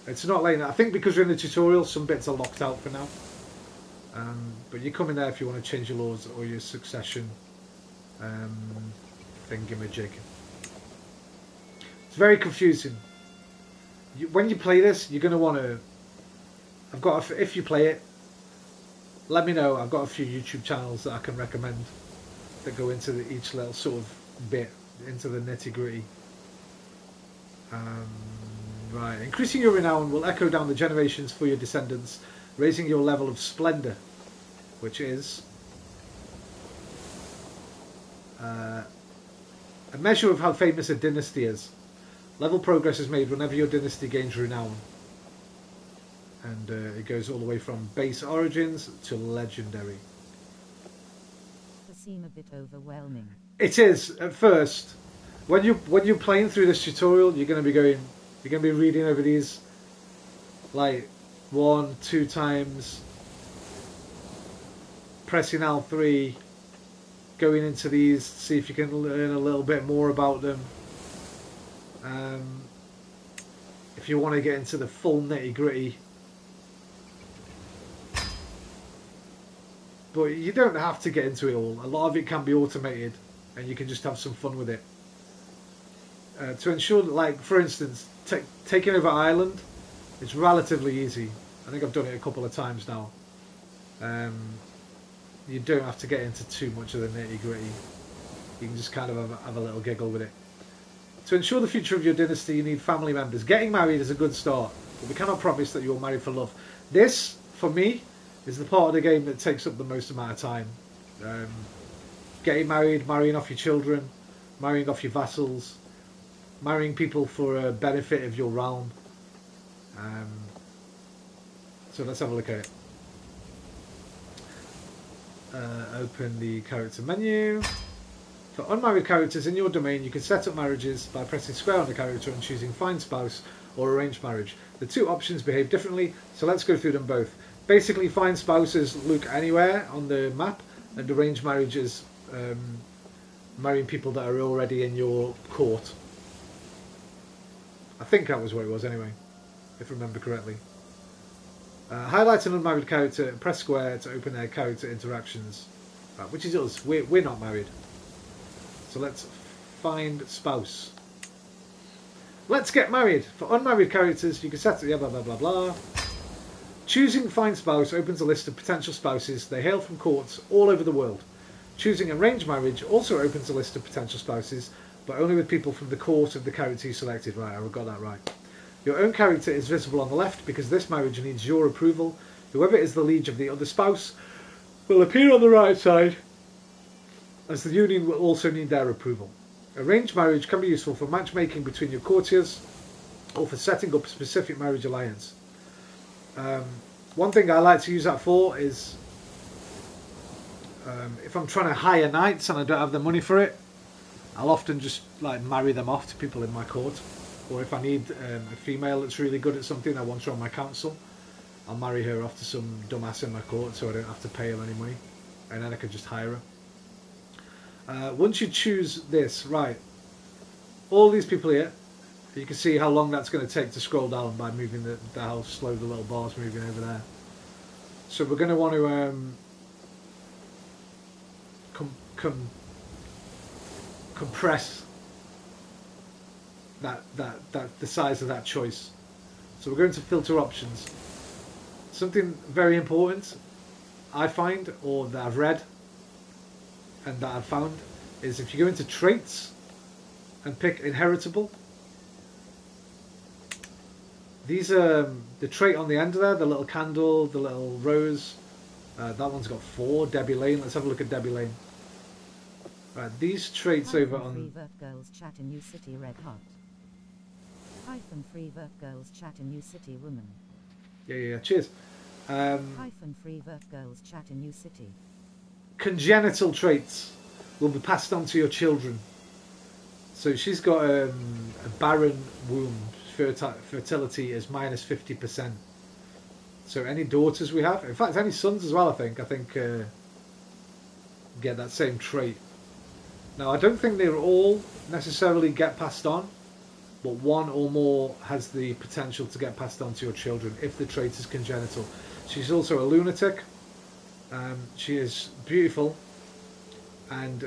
It's not letting that. I think because we're in the tutorial, some bits are locked out for now. But you come in there if you want to change your laws or your succession thingamajig. It's very confusing. When you play this, you're going to want to... if you play it, let me know. I've got a few YouTube channels that I can recommend that go into each little sort of bit, into the nitty gritty. Right, increasing your renown will echo down the generations for your descendants, raising your level of splendour, which is A measure of how famous a dynasty is. Level progress is made whenever your dynasty gains renown. And it goes all the way from base origins to legendary. Does seem a bit overwhelming. It is at first. When you're playing through this tutorial, you're going to be reading over these like 1-2 times, pressing L3, going into these, see if you can learn a little bit more about them. If you want to get into the full nitty gritty. But you don't have to get into it all. A lot of it can be automated and you can just have some fun with it. To ensure that, like, for instance, taking over Ireland, it's relatively easy. I think I've done it a couple of times now. You don't have to get into too much of the nitty gritty. You can just kind of have a little giggle with it. To ensure the future of your dynasty, you need family members. Getting married is a good start, but we cannot promise that you're married for love. This, for me, is the part of the game that takes up the most amount of time. Getting married, marrying off your children, marrying off your vassals, marrying people for a benefit of your realm. So let's have a look at it. Open the character menu. For unmarried characters in your domain, you can set up marriages by pressing square on the character and choosing find spouse or arranged marriage. The two options behave differently, so let's go through them both. Basically, find spouses look anywhere on the map, and arranged marriage is marrying people that are already in your court. I think that was what it was anyway, if I remember correctly. Highlight an unmarried character and press square to open their character interactions, which is us. We're not married. So let's find spouse. Let's get married. For unmarried characters, you can set it, yeah, blah, blah, blah, blah. Choosing find spouse opens a list of potential spouses. They hail from courts all over the world. Choosing arranged marriage also opens a list of potential spouses, but only with people from the court of the character you selected. Right, I got that right. Your own character is visible on the left because this marriage needs your approval. Whoever is the liege of the other spouse will appear on the right side, as the union will also need their approval. Arranged marriage can be useful for matchmaking between your courtiers or for setting up a specific marriage alliance. One thing I like to use that for is if I'm trying to hire knights and I don't have the money for it, I'll often just like marry them off to people in my court. Or if I need a female that's really good at something, I want her on my council, I'll marry her off to some dumbass in my court so I don't have to pay her any money, and then I can just hire her. Once you choose this, right, all these people here, you can see how long that's going to take to scroll down by moving how slow the little bar's moving over there. So we're going to want to compress the size of that choice. So we're going to filter options. Something very important I find, or that I've read and that I've found, is if you go into traits and pick inheritable, these are the trait on the end of there, the little candle, the little rose, that one's got 4. Debbie Lane. Let's have a look at Debbie Lane. Right, these traits over on free vert girls chat in New City red heart. Hyphen free vert girls chat in New City woman. Yeah, cheers. Hyphen free vert girls chat in New City. Congenital traits will be passed on to your children. So she's got a barren womb. Fertility is minus 50%. So any daughters we have, in fact any sons as well, I think get that same trait. Now I don't think they all necessarily get passed on, but one or more has the potential to get passed on to your children if the trait is congenital. She's also a lunatic. She is beautiful, and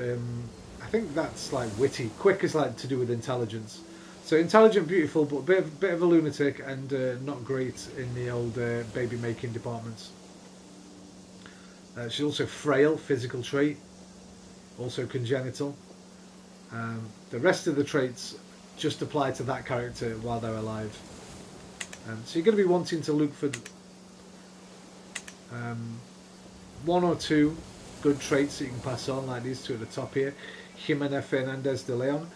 I think that's like witty. Quick is like to do with intelligence. So intelligent, beautiful, but a bit of a lunatic, and not great in the old baby making departments. She's also frail, physical trait, also congenital. The rest of the traits just apply to that character while they're alive. So you're going to be wanting to look for 1 or 2 good traits that you can pass on, like these two at the top here. Jimena Fernandez de Leon.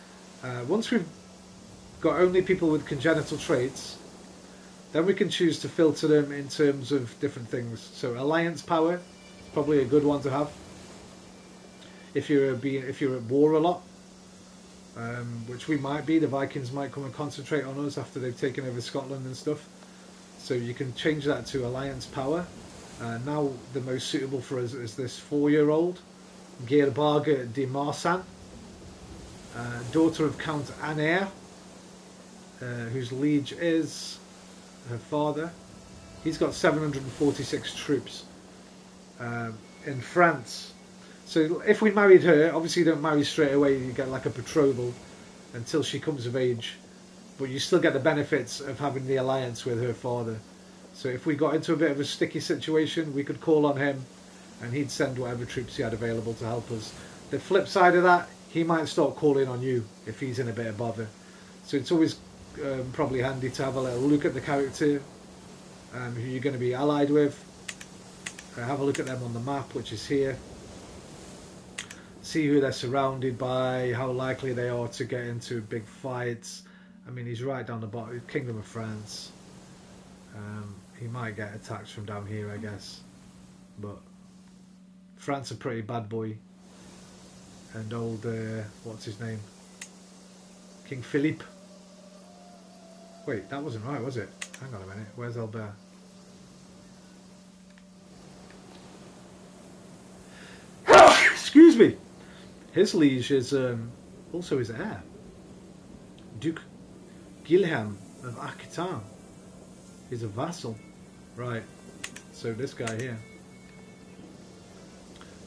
Once we've got only people with congenital traits, then we can choose to filter them in terms of different things. So alliance power is probably a good one to have if you're at war a lot, which we might be. The Vikings might come and concentrate on us after they've taken over Scotland and stuff. So you can change that to alliance power. Now the most suitable for us is this 4-year-old Geerbarge de Marsan, daughter of Count Anair, whose liege is her father. He's got 746 troops in France. So if we married her, obviously you don't marry straight away, you get like a betrothal until she comes of age, but you still get the benefits of having the alliance with her father. So if we got into a bit of a sticky situation, we could call on him and he'd send whatever troops he had available to help us. The flip side of that, he might start calling on you if he's in a bit of bother. So it's always probably handy to have a little look at the character, who you're going to be allied with. Have a look at them on the map, which is here. See who they're surrounded by, how likely they are to get into big fights. I mean, he's right down the bottom, Kingdom of France. He might get attacks from down here, I guess. But France a pretty bad boy. And old, what's his name? King Philippe. Wait, that wasn't right, was it? Hang on a minute, where's Albert? Excuse me! His liege is also his heir. Duke Guilherme of Aquitaine. He's a vassal. Right, so this guy here.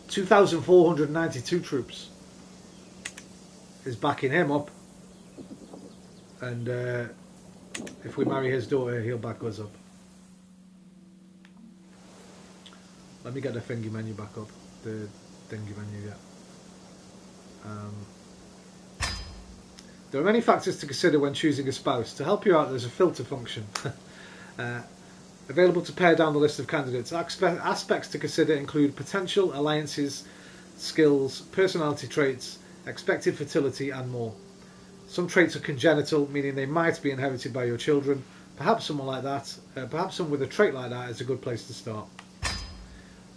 2,492 troops is backing him up. And if we marry his daughter, he'll back us up. Let me get the thingy menu back up. The thingy menu, yeah. There are many factors to consider when choosing a spouse. To help you out, there's a filter function available to pare down the list of candidates. Aspects to consider include potential, alliances, skills, personality traits, expected fertility, and more. Some traits are congenital, meaning they might be inherited by your children. Perhaps someone like that, perhaps someone with a trait like that is a good place to start.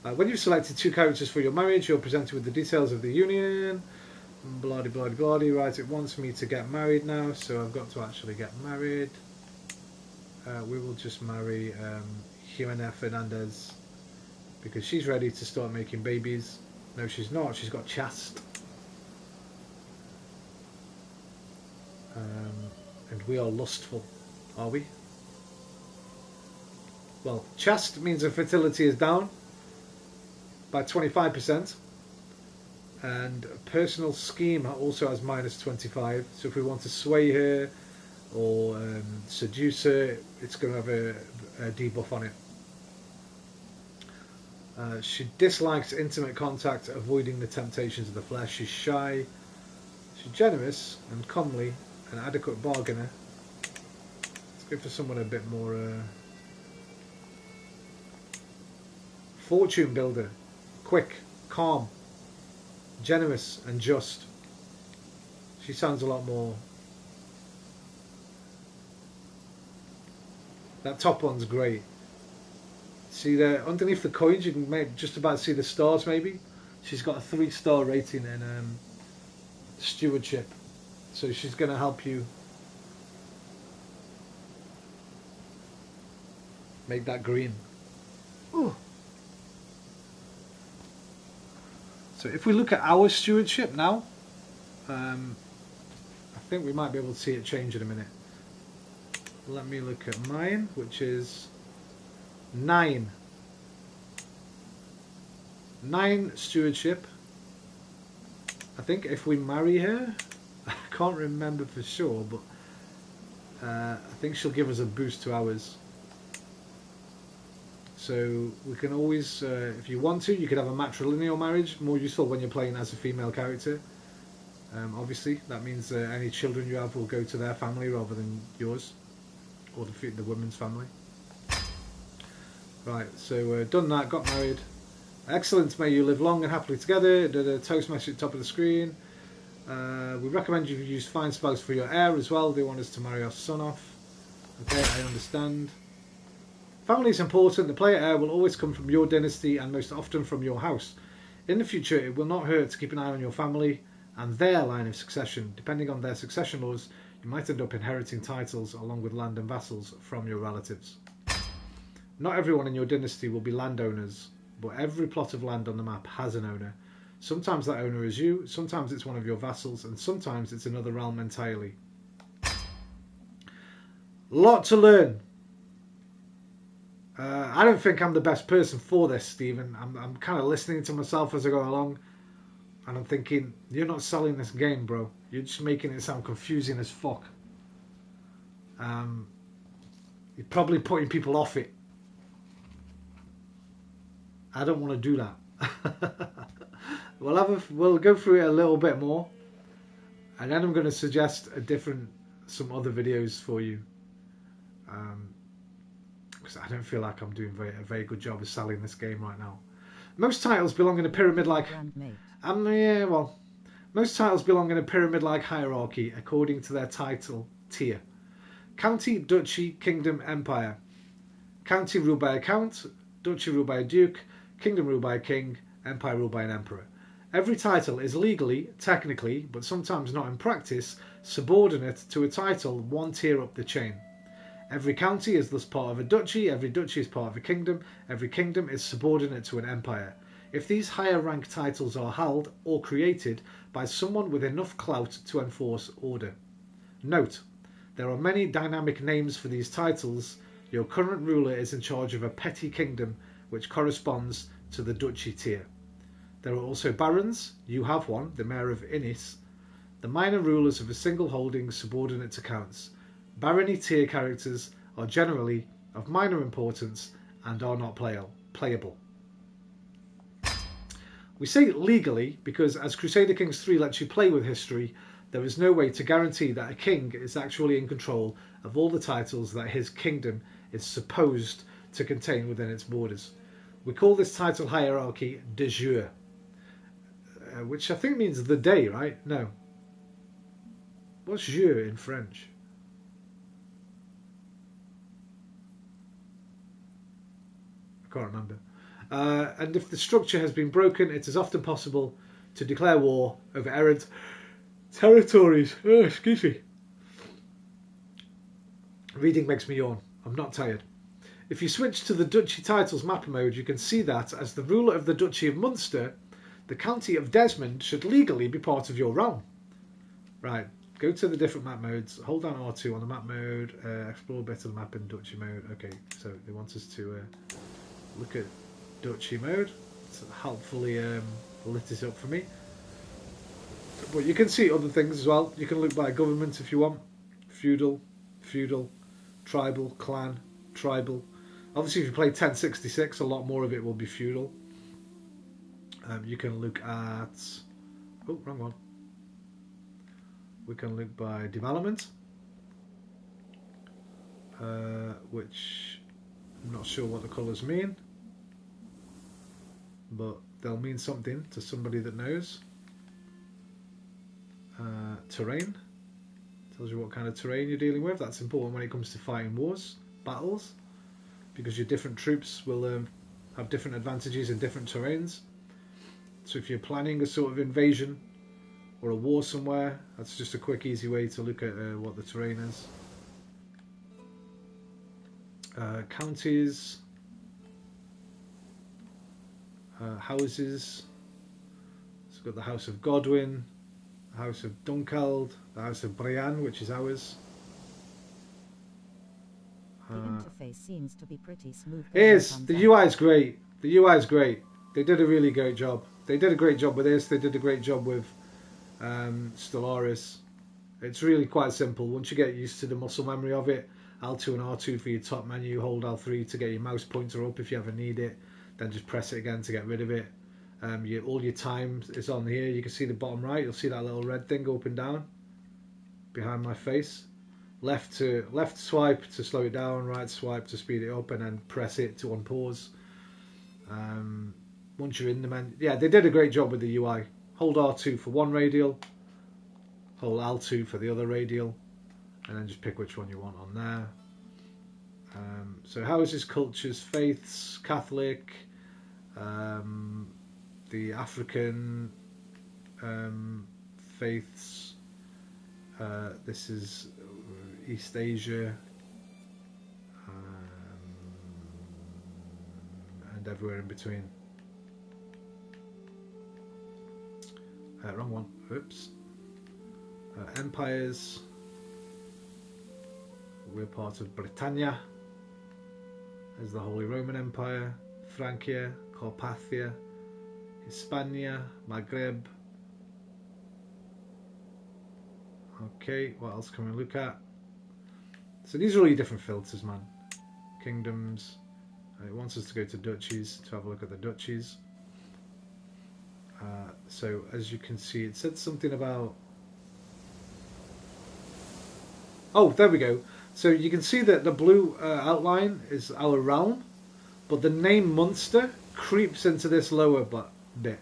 When you've selected 2 characters for your marriage, you're presented with the details of the union. Bloody, bloody, bloody. Right, it wants me to get married now, so I've got to actually get married. We will just marry Jimena Fernandez because she's ready to start making babies. No, she's not. She's got chaste. And we are lustful, are we? Well, chaste means her fertility is down by 25%, and personal scheme also has -25. So if we want to sway her or seduce her, it's going to have a debuff on it. She dislikes intimate contact, avoiding the temptations of the flesh. She's shy. She's generous and comely, an adequate bargainer. Let's go for someone a bit more fortune builder, quick, calm, generous and just. She sounds a lot more. That top one's great. See there underneath the coins, you can just about see the stars. Maybe she's got a 3-star rating in stewardship, so she's going to help you make that green. Ooh. So if we look at our stewardship now, I think we might be able to see it change in a minute. Let me look at mine, which is 9. 9 stewardship. I think if we marry her, I can't remember for sure, but I think she'll give us a boost to ours. So we can always, if you want to, you could have a matrilineal marriage, more useful when you're playing as a female character. Obviously, that means any children you have will go to their family rather than yours, or the woman's family. Right, so done that, got married. Excellent, may you live long and happily together. The toast message at the top of the screen. We recommend you use fine spells for your heir as well. They want us to marry our son off. Okay, I understand. Family is important. The player heir will always come from your dynasty and most often from your house. In the future, it will not hurt to keep an eye on your family and their line of succession. Depending on their succession laws, you might end up inheriting titles along with land and vassals from your relatives. Not everyone in your dynasty will be landowners, but every plot of land on the map has an owner. Sometimes that owner is you, sometimes it's one of your vassals, and sometimes it's another realm entirely. Lot to learn. I don't think I'm the best person for this, Stephen. I'm kind of listening to myself as I go along, and I'm thinking, you're not selling this game, bro. You're just making it sound confusing as fuck. You're probably putting people off it. I don't want to do that. We'll go through it a little bit more, and then I'm going to suggest some other videos for you. Because I don't feel like I'm doing a very good job of selling this game right now. Most titles belong in a pyramid-like. Most titles belong in a pyramid-like hierarchy according to their title tier: county, duchy, kingdom, empire. County ruled by a count, duchy ruled by a duke, kingdom ruled by a king, empire ruled by an emperor. Every title is legally, technically, but sometimes not in practice, subordinate to a title one tier up the chain. Every county is thus part of a duchy, every duchy is part of a kingdom, every kingdom is subordinate to an empire. If these higher rank titles are held or created by someone with enough clout to enforce order. Note, there are many dynamic names for these titles. Your current ruler is in charge of a petty kingdom which corresponds to the duchy tier. There are also barons, you have one, the mayor of Innis, the minor rulers of a single holding subordinate to counts. Barony tier characters are generally of minor importance and are not playable. We say legally because as Crusader Kings 3 lets you play with history, there is no way to guarantee that a king is actually in control of all the titles that his kingdom is supposed to contain within its borders. We call this title hierarchy de jure, which I think means the day, right? No. What's jure in French? I can't remember. And if the structure has been broken, it is often possible to declare war over errant territories. Oh, excuse me. Reading makes me yawn. I'm not tired. If you switch to the Duchy Titles map mode, you can see that as the ruler of the Duchy of Munster, the county of Desmond should legally be part of your realm. Right, go to the different map modes, hold down R2 on the map mode, explore a bit of the map in Duchy mode. Okay, so they want us to look at Duchy mode. It's helpfully lit it up for me. But you can see other things as well. You can look by government if you want. Feudal, tribal, clan, tribal. Obviously if you play 1066, a lot more of it will be feudal. You can look at... Oh, wrong one. We can look by development. Which I'm not sure what the colours mean. But they'll mean something to somebody that knows. Terrain. Tells you what kind of terrain you're dealing with. That's important when it comes to fighting wars, battles. Because your different troops will have different advantages in different terrains. So if you're planning a sort of invasion or a war somewhere, that's just a quick, easy way to look at what the terrain is. Counties. Houses. So we've got the House of Godwin, the House of Dunkeld, the House of Brienne, which is ours. The interface seems to be pretty smooth. It is. The UI is great. The UI is great. They did a really great job. They did a great job with this. They did a great job with Stellaris. It's really quite simple. Once you get used to the muscle memory of it, L2 and R2 for your top menu, hold L3 to get your mouse pointer up if you ever need it. Then just press it again to get rid of it. All your time is on here. You can see the bottom right. You'll see that little red thing go up and down behind my face. Left swipe to slow it down, right swipe to speed it up, and then press it to unpause. Once you're in the menu, yeah, they did a great job with the UI. Hold R2 for one radial, hold L2 for the other radial, and then just pick which one you want on there. So houses, cultures, faiths, Catholic, the African faiths, this is East Asia, and everywhere in between. Wrong one, oops. Empires, we're part of Britannia. There's the Holy Roman Empire, Francia, Carpathia, Hispania, Maghreb. Okay, what else can we look at? So these are all your different filters, man. Kingdoms. It wants us to go to duchies to have a look at the duchies. So as you can see, it said something about... Oh, there we go. So you can see that the blue outline is our realm, but the name Munster creeps into this lower bit,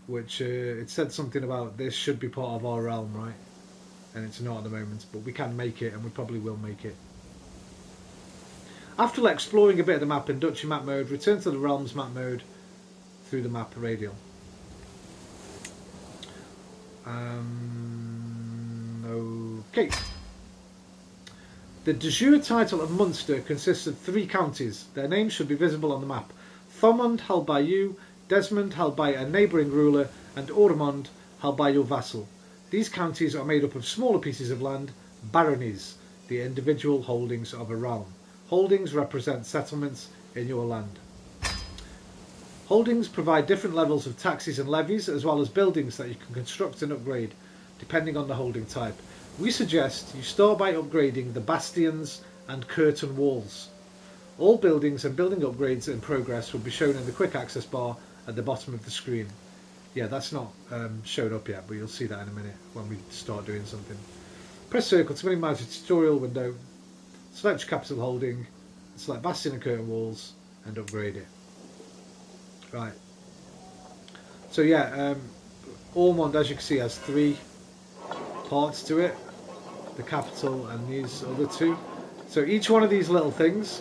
which it said something about this should be part of our realm, right? And it's not at the moment, but we can make it, and we probably will make it. After exploring a bit of the map in Duchy map mode, return to the realms map mode through the map radial. Okay. The de jure title of Munster consists of 3 counties. Their names should be visible on the map. Thomond, held by you, Desmond, held by a neighbouring ruler, and Ormond, held by your vassal. These counties are made up of smaller pieces of land, baronies, the individual holdings of a realm. Holdings represent settlements in your land. Holdings provide different levels of taxes and levies, as well as buildings that you can construct and upgrade, depending on the holding type. We suggest you start by upgrading the bastions and curtain walls. All buildings and building upgrades in progress will be shown in the quick access bar at the bottom of the screen. Yeah, that's not shown up yet, but you'll see that in a minute when we start doing something. Press circle to minimize the tutorial window. Select your capital holding, select bastion and curtain walls, and upgrade it. Right. So yeah, Ormond, as you can see, has 3 parts to it, the capital and these other 2. So each one of these little things,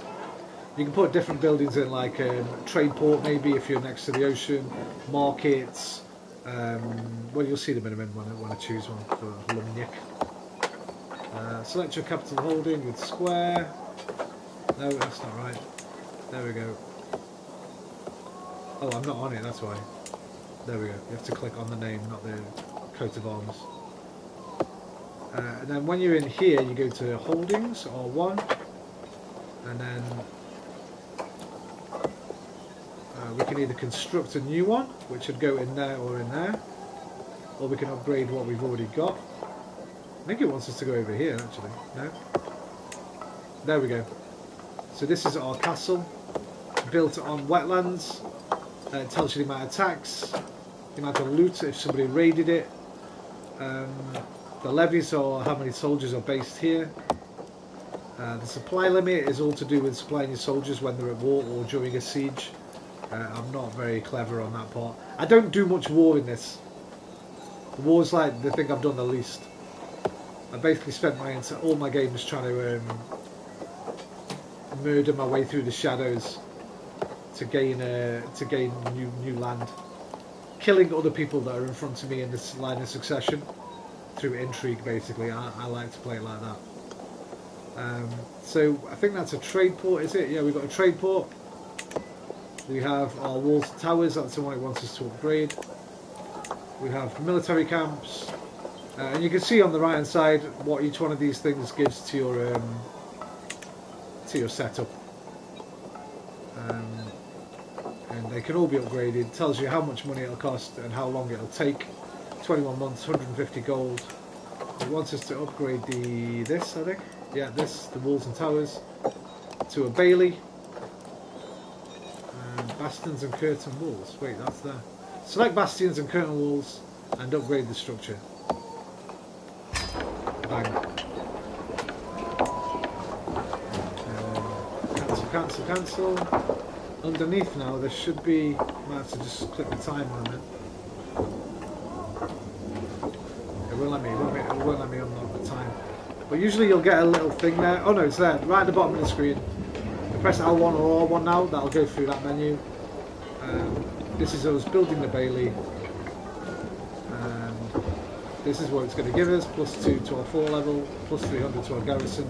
you can put different buildings in, like a trade port maybe if you're next to the ocean, markets, well, you'll see them in a minute when I choose one for Lumnick. Select your capital holding with square. No, that's not right. There we go. Oh, I'm not on it, that's why. There we go. You have to click on the name, not the coat of arms. And then when you're in here, you go to holdings or 1, and then we can either construct a new one, which would go in there, or we can upgrade what we've already got. I think it wants us to go over here, actually. No? There we go. So this is our castle, built on wetlands. It tells you the amount of tax, the amount of loot if somebody raided it. The levies are how many soldiers are based here. The supply limit is all to do with supplying your soldiers when they're at war or during a siege. I'm not very clever on that part. I don't do much war in this. The war's like the thing I've done the least. I basically spent all my games trying to murder my way through the shadows to gain new land, killing other people that are in front of me in this line of succession through intrigue. Basically, I like to play it like that. So I think that's a trade port, is it? Yeah, we've got a trade port. We have our walls and towers. That's the one it wants us to upgrade. We have military camps. And you can see on the right hand side what each one of these things gives to your setup, and they can all be upgraded. It tells you how much money it'll cost and how long it'll take. 21 months, 150 gold. It wants us to upgrade this, I think. Yeah, the walls and towers to a bailey. Bastions and curtain walls. Wait, that's there. Select bastions and curtain walls and upgrade the structure. Bang. Cancel. Underneath now there should be, might have to just click the timer on it. won't let me. It won't let me unlock the time. But usually you'll get a little thing there. Oh no, it's there, right at the bottom of the screen. If I press L1 or R1 now, that'll go through that menu. This is us building the Bailey. This is what it's going to give us, +2 to our 4 level, +300 to our garrison.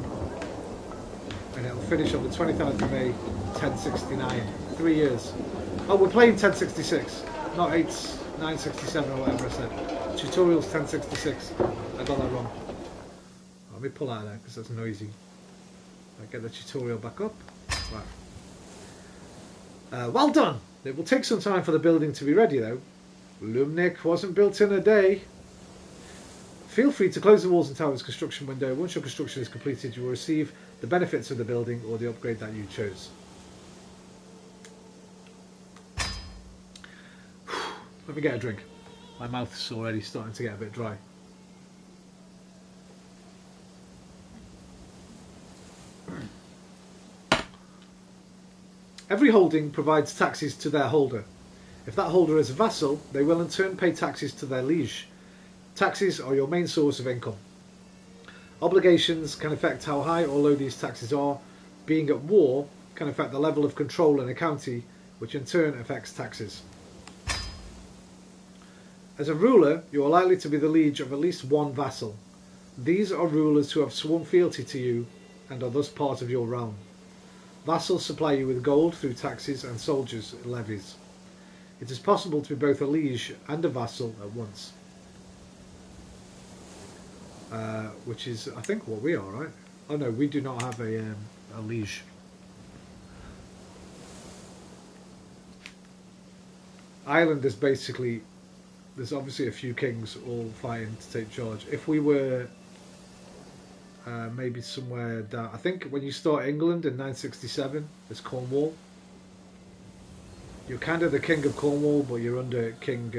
And it'll finish on the 23rd of May, 1069. 3 years. Oh, we're playing 1066, not 967 or whatever I said. Tutorial's 1066. I got that wrong. Let me pull out of there because that's noisy. I get the tutorial back up. Right. Well done! It will take some time for the building to be ready though. Lumnik wasn't built in a day. Feel free to close the walls and towers construction window. Once your construction is completed, you will receive the benefits of the building or the upgrade that you chose. Let me get a drink. My mouth's already starting to get a bit dry. Every holding provides taxes to their holder. If that holder is a vassal, they will in turn pay taxes to their liege. Taxes are your main source of income. Obligations can affect how high or low these taxes are. Being at war can affect the level of control in a county, which in turn affects taxes. As a ruler, you are likely to be the liege of at least one vassal. These are rulers who have sworn fealty to you and are thus part of your realm. Vassals supply you with gold through taxes and soldiers' levies. It is possible to be both a liege and a vassal at once. Which is, I think, what we are, right? Oh no, we do not have a liege. Ireland is basically, there's obviously a few kings all fighting to take charge. If we were maybe somewhere down, I think when you start England in 967, it's Cornwall. You're kind of the king of Cornwall, but you're under King,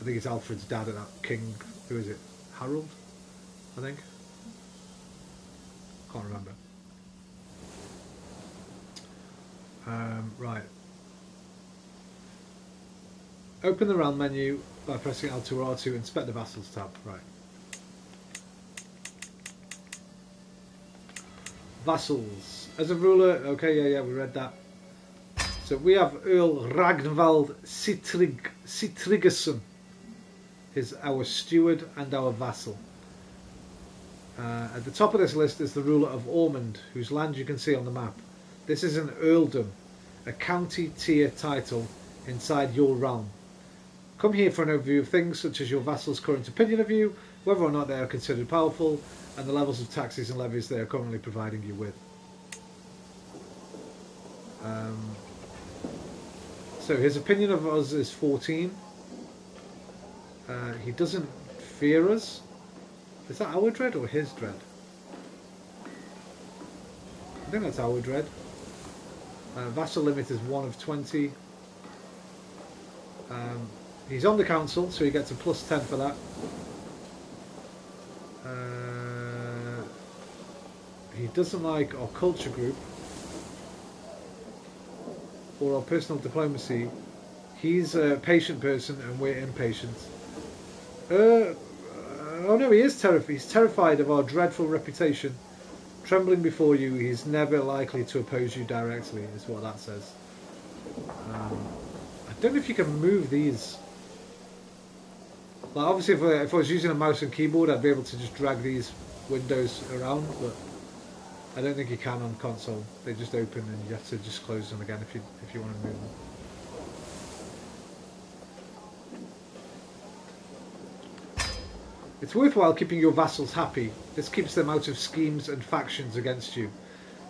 I think it's Alfred's dad at that king, who is it? Harold, I think. Can't remember. Right. Open the realm menu by pressing L2 or R2. Inspect the vassals tab. Right. Vassals. As a ruler, okay, yeah, we read that. So we have Earl Ragnvald Sitrigesson. Is our steward and our vassal. At the top of this list is the ruler of Ormond, whose land you can see on the map. This is an earldom, a county tier title inside your realm. Come here for an overview of things such as your vassal's current opinion of you, whether or not they are considered powerful, and the levels of taxes and levies they are currently providing you with. So his opinion of us is 14. He doesn't fear us. Is that our dread or his dread? I think that's our dread. Vassal limit is 1 of 20. He's on the council, so he gets a +10 for that. He doesn't like our culture group or our personal diplomacy. He's a patient person and we're impatient. Oh no, he is terrified. He's terrified of our dreadful reputation. Trembling before you, he's never likely to oppose you directly, is what that says. I don't know if you can move these. Like obviously, if I was using a mouse and keyboard, I'd be able to just drag these windows around, but I don't think you can on console. They just open and you have to just close them again if you want to move them. It's worthwhile keeping your vassals happy. This keeps them out of schemes and factions against you.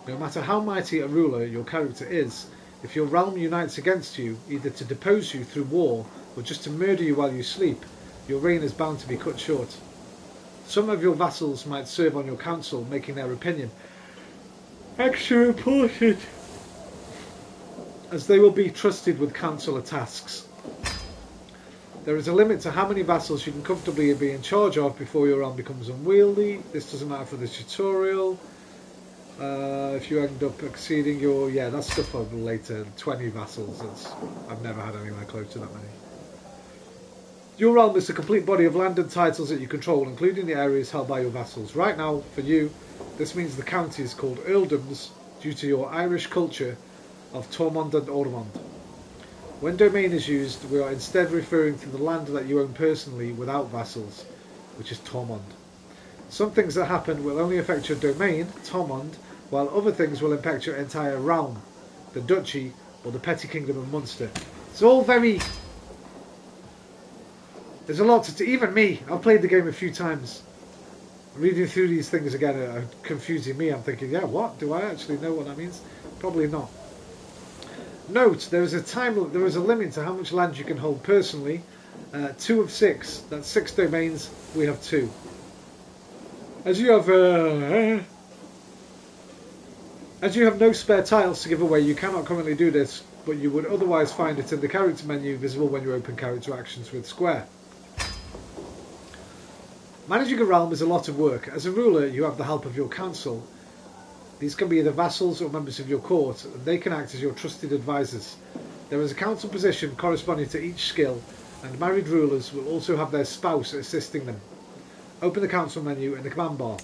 No matter how mighty a ruler your character is, if your realm unites against you, either to depose you through war or just to murder you while you sleep, your reign is bound to be cut short. Some of your vassals might serve on your council, making their opinion extra important, as they will be trusted with councillor tasks. There is a limit to how many vassals you can comfortably be in charge of before your realm becomes unwieldy. This doesn't matter for the tutorial. If you end up exceeding your... yeah, that's stuff for later. 20 vassals. I've never had anywhere close to that many. Your realm is a complete body of land and titles that you control, including the areas held by your vassals. Right now, for you, this means the county is called earldoms due to your Irish culture of Tormund and Ormond. When domain is used, we are instead referring to the land that you own personally without vassals, which is Tormund. Some things that happen will only affect your domain, Tormund, while other things will impact your entire realm, the duchy, or the petty kingdom of Munster. It's all very... There's a lot to do. Even me, I've played the game a few times. Reading through these things again are confusing me. I'm thinking, yeah, what? Do I actually know what that means? Probably not. Note, there is a limit to how much land you can hold personally. 2 of 6. That's 6 domains. We have 2. As you have no spare tiles to give away, you cannot currently do this, but you would otherwise find it in the character menu, visible when you open character actions with square. Managing a realm is a lot of work. As a ruler, you have the help of your council. These can be either vassals or members of your court, and they can act as your trusted advisors. There is a council position corresponding to each skill, and married rulers will also have their spouse assisting them. Open the council menu in the command bar.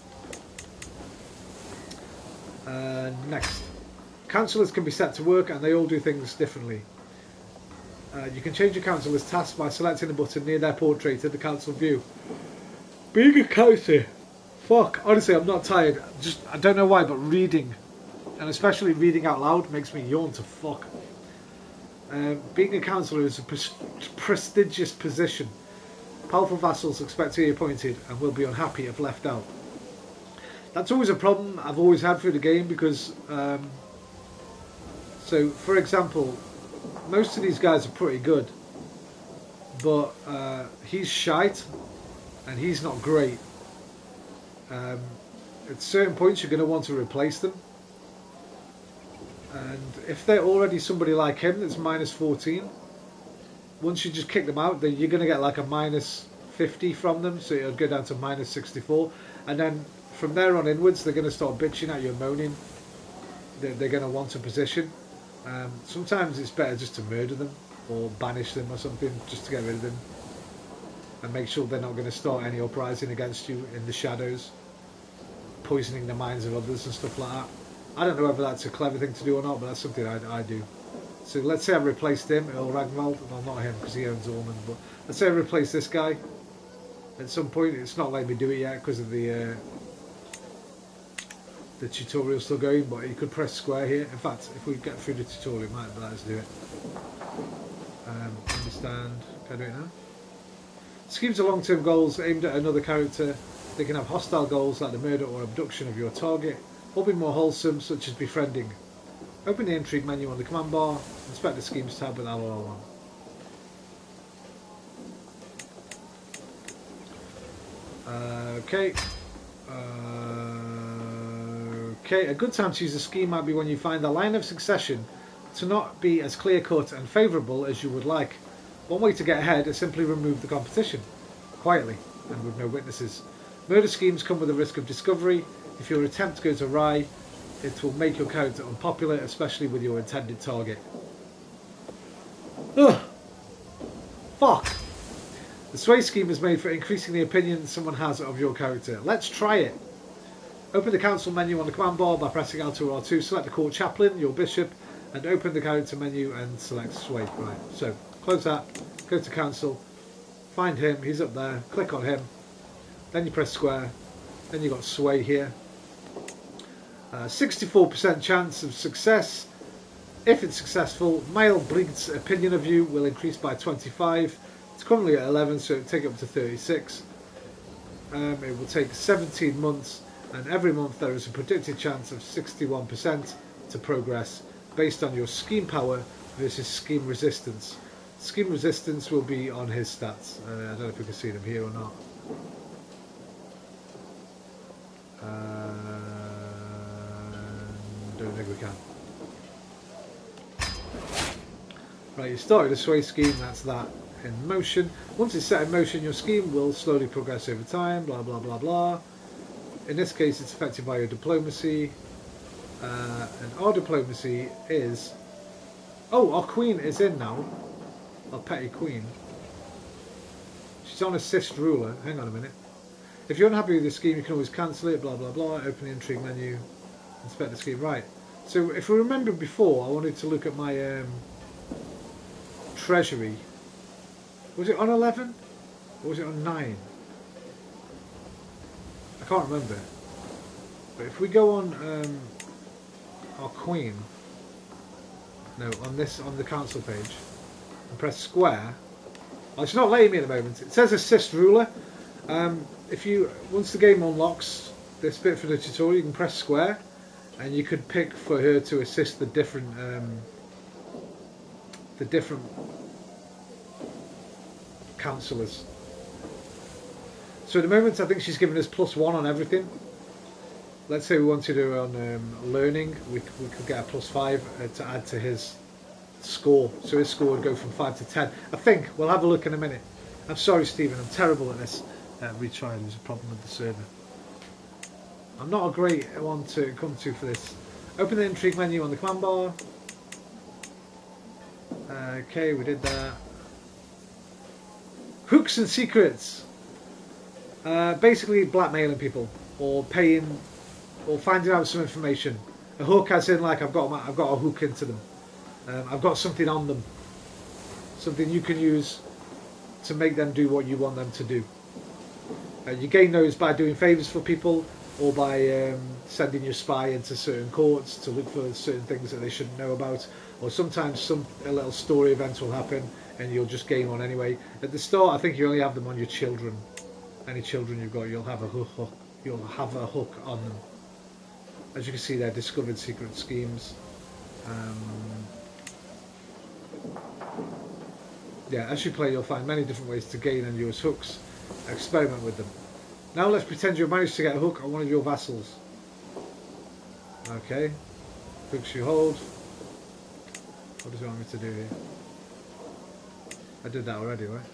Next. Councillors can be set to work, and they all do things differently. You can change your councillor's tasks by selecting a button near their portrait in the council view. Being a councillor, fuck, honestly I'm not tired, I don't know why, but reading, and especially reading out loud, makes me yawn to fuck. Being a councillor is a prestigious position. Powerful vassals expect to be appointed and will be unhappy if left out. That's always a problem I've always had through the game because, so for example, most of these guys are pretty good, but he's shite and he's not great. At certain points you're going to want to replace them, and if they're already somebody like him that's minus 14, once you just kick them out, then you're going to get like a minus 50 from them, so it'll go down to minus 64, and then from there on inwards they're going to start bitching at you and moaning. They're going to want a position. Sometimes it's better just to murder them or banish them or something, just to get rid of them and make sure they're not going to start any uprising against you in the shadows, poisoning the minds of others and stuff like that. I don't know whether that's a clever thing to do or not, but that's something I do. So let's say I've replaced him, Earl Ragnvald. Well, not him because he owns Ormond, but let's say I replace this guy. At some point, it's not letting me do it yet because of the tutorial still going, but you could press square here. In fact, if we get through the tutorial, it might let us do it. Understand. Can I do it now? Schemes are long-term goals aimed at another character. They can have hostile goals like the murder or abduction of your target, or be more wholesome, such as befriending. Open the intrigue menu on the command bar, inspect the schemes tab with LOL1. Okay. Okay, a good time to use the scheme might be when you find the line of succession to not be as clear-cut and favourable as you would like. One way to get ahead is simply remove the competition, quietly and with no witnesses. Murder schemes come with a risk of discovery. If your attempt goes awry, it will make your character unpopular, especially with your intended target. Ugh! Fuck! The sway scheme is made for increasing the opinion someone has of your character. Let's try it! Open the council menu on the command bar by pressing L2 or R2, select the court chaplain, your bishop, and open the character menu and select sway. Right, so close that, go to council, find him, he's up there, click on him, then you press square, then you got sway here. 64% chance of success. If it's successful, male breed's opinion of you will increase by 25. It's currently at 11, so it'll take up to 36. It will take 17 months, and every month there is a predicted chance of 61% to progress based on your scheme power versus scheme resistance. Scheme resistance will be on his stats. I don't know if we can see them here or not. Don't think we can. Right, you started a sway scheme, that's that in motion. Once it's set in motion, your scheme will slowly progress over time, blah blah blah blah. In this case, it's affected by your diplomacy. And our diplomacy is... Oh, our queen is in now. Our petty queen. She's on assist ruler. Hang on a minute. If you're unhappy with the scheme, you can always cancel it, blah blah blah. Open the intrigue menu, inspect the scheme. Right. So if we remember before, I wanted to look at my treasury. Was it on 11? Or was it on 9? I can't remember. But if we go on our queen, no, on the council page, and press square. Well, it's not letting me at the moment. It says assist ruler. If you once the game unlocks this bit for the tutorial, you can press square, and you could pick for her to assist the different councillors. So at the moment, I think she's given us +1 on everything. Let's say we wanted her on learning, we could get a +5 to add to his score. So his score would go from 5 to 10. I think we'll have a look in a minute. I'm sorry, Stephen. I'm terrible at this. Retry. There's a problem with the server. I'm not a great one to come to for this. Open the intrigue menu on the command bar. Okay, we did that. Hooks and secrets. Basically blackmailing people or paying or finding out some information. A hook, as in like I've got a hook into them. I've got something on them. Something you can use to make them do what you want them to do. You gain those by doing favours for people, or by sending your spy into certain courts to look for certain things that they shouldn't know about, or sometimes a little story event will happen and you'll just gain one anyway. At the start, I think you only have them on your children. Any children you've got, you'll have a hook. You'll have a hook on them. As you can see, they're discovered secret schemes. Yeah, as you play, you'll find many different ways to gain and use hooks. Experiment with them. Now let's pretend you've managed to get a hook on one of your vassals. Okay. Hooks you hold. What does it want me to do here? I did that already, right?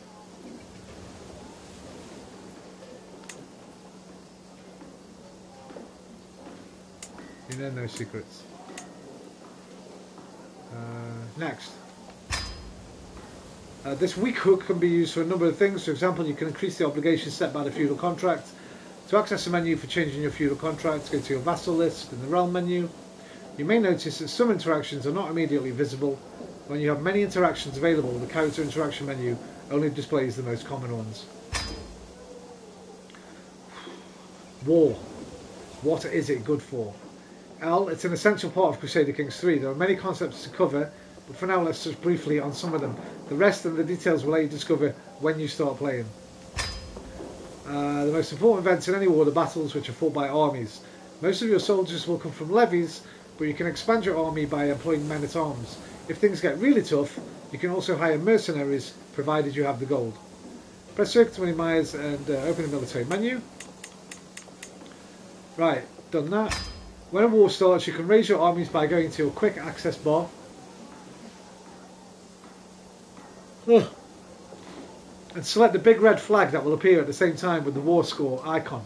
You know, no secrets. Next. This weak hook can be used for a number of things. For example, you can increase the obligation set by the feudal contract. To access the menu for changing your feudal contract, go to your vassal list in the realm menu. You may notice that some interactions are not immediately visible. When you have many interactions available, the character interaction menu only displays the most common ones. War. What is it good for? Well, it's an essential part of Crusader Kings 3. There are many concepts to cover, but for now let's touch briefly on some of them. The rest and the details will let you discover when you start playing. The most important events in any war are the battles, which are fought by armies. Most of your soldiers will come from levies, but you can expand your army by employing men-at-arms. If things get really tough, you can also hire mercenaries, provided you have the gold. Press circle to minimize and open the military menu. Right, done that. When a war starts, you can raise your armies by going to your quick access bar. And select the big red flag that will appear at the same time with the war score icon.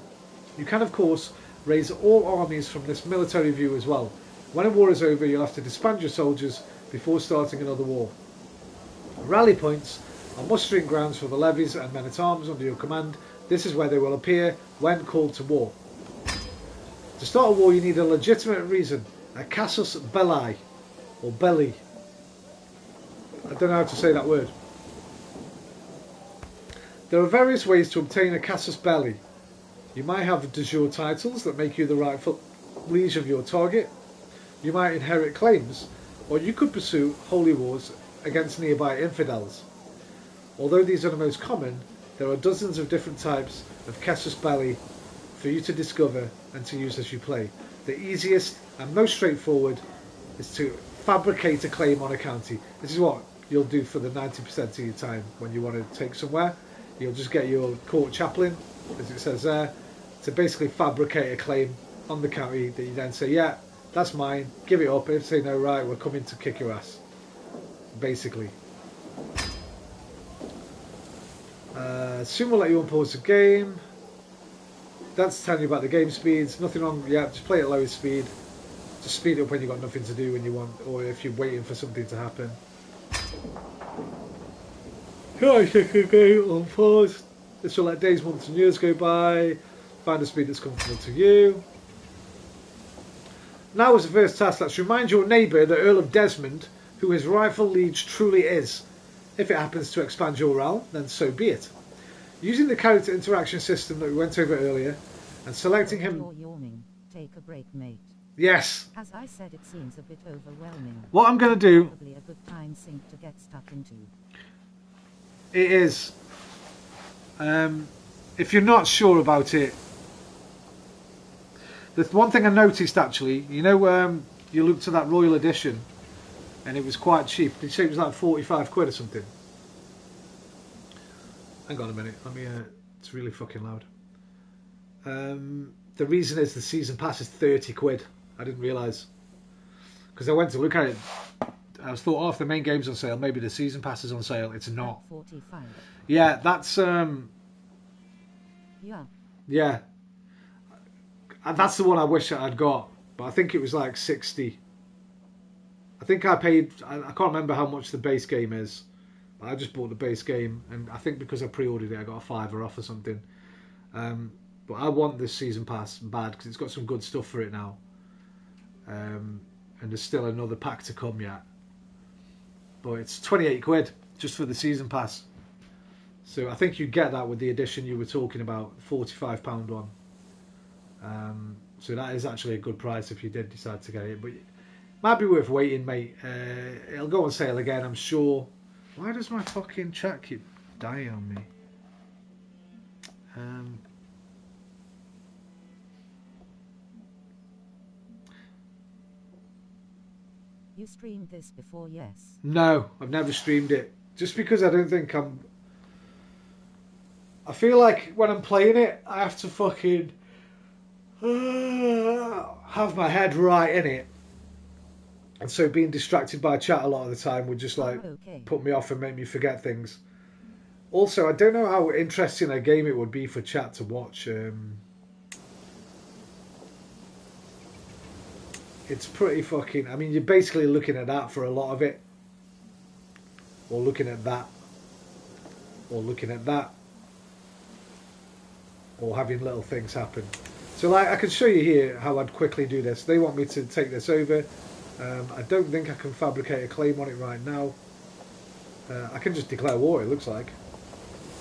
You can of course raise all armies from this military view as well. When a war is over, you'll have to disband your soldiers before starting another war. Rally points are mustering grounds for the levies and men-at-arms under your command. This is where they will appear when called to war. To start a war, you need a legitimate reason, a casus belli, or belli. I don't know how to say that word. There are various ways to obtain a casus belli. You might have de jure titles that make you the rightful liege of your target. You might inherit claims, or you could pursue holy wars against nearby infidels. Although these are the most common, there are dozens of different types of casus belli for you to discover and to use as you play. The easiest and most straightforward is to fabricate a claim on a county. This is what you'll do for the 90% of your time when you want to take somewhere. You'll just get your court chaplain, as it says there, to basically fabricate a claim on the county that you then say, yeah, that's mine, give it up. If they say no, right, we're coming to kick your ass. Basically. Soon we'll let you unpause the game. That's telling you about the game speeds. Nothing wrong, yeah, just play at lowest speed. Just speed it up when you've got nothing to do when you want, or if you're waiting for something to happen. Can I check a game on pause? This will let days, months and years go by. Find a speed that's comfortable to you. Now is the first task. Let's remind your neighbour, the Earl of Desmond, who his rightful liege truly is. If it happens to expand your realm, then so be it. Using the character interaction system that we went over earlier, and selecting him... You're yawning. Take a break, mate. Yes. As I said, it seems a bit overwhelming. What I'm going to do... Probably a good time sink to get stuck into. It is. If you're not sure about it, the one thing I noticed actually, you know, you looked at that Royal Edition, and it was quite cheap. Did you say it was like 45 quid or something? Hang on a minute. Let me. It's really fucking loud. The reason is the season pass is 30 quid. I didn't realise, because I went to look at it. I was thought, oh, if the main game's on sale, maybe the season pass is on sale. It's not. 45. Yeah, that's Yeah. yeah. And that's the one I wish I'd got, but I think it was like 60. I think I paid. I can't remember how much the base game is, but I just bought the base game, and I think because I pre-ordered it, I got a £5 off or something. But I want this season pass bad because it's got some good stuff for it now, and there's still another pack to come yet. But it's 28 quid just for the season pass. So I think you get that with the edition you were talking about, £45 one. So that is actually a good price if you did decide to get it. But it might be worth waiting, mate. It'll go on sale again, I'm sure. Why does my fucking chat keep dying on me? You streamed this before, yes? No, I've never streamed it. Just because I don't think I feel like when I'm playing it, I have to fucking have my head right in it. And so being distracted by chat a lot of the time would just like put me off and make me forget things. Also, I don't know how interesting a game it would be for chat to watch. It's pretty fucking... I mean, you're basically looking at that for a lot of it. Or looking at that. Or looking at that. Or having little things happen. So like, I can show you here how I'd quickly do this. They want me to take this over. I don't think I can fabricate a claim on it right now. I can just declare war, it looks like.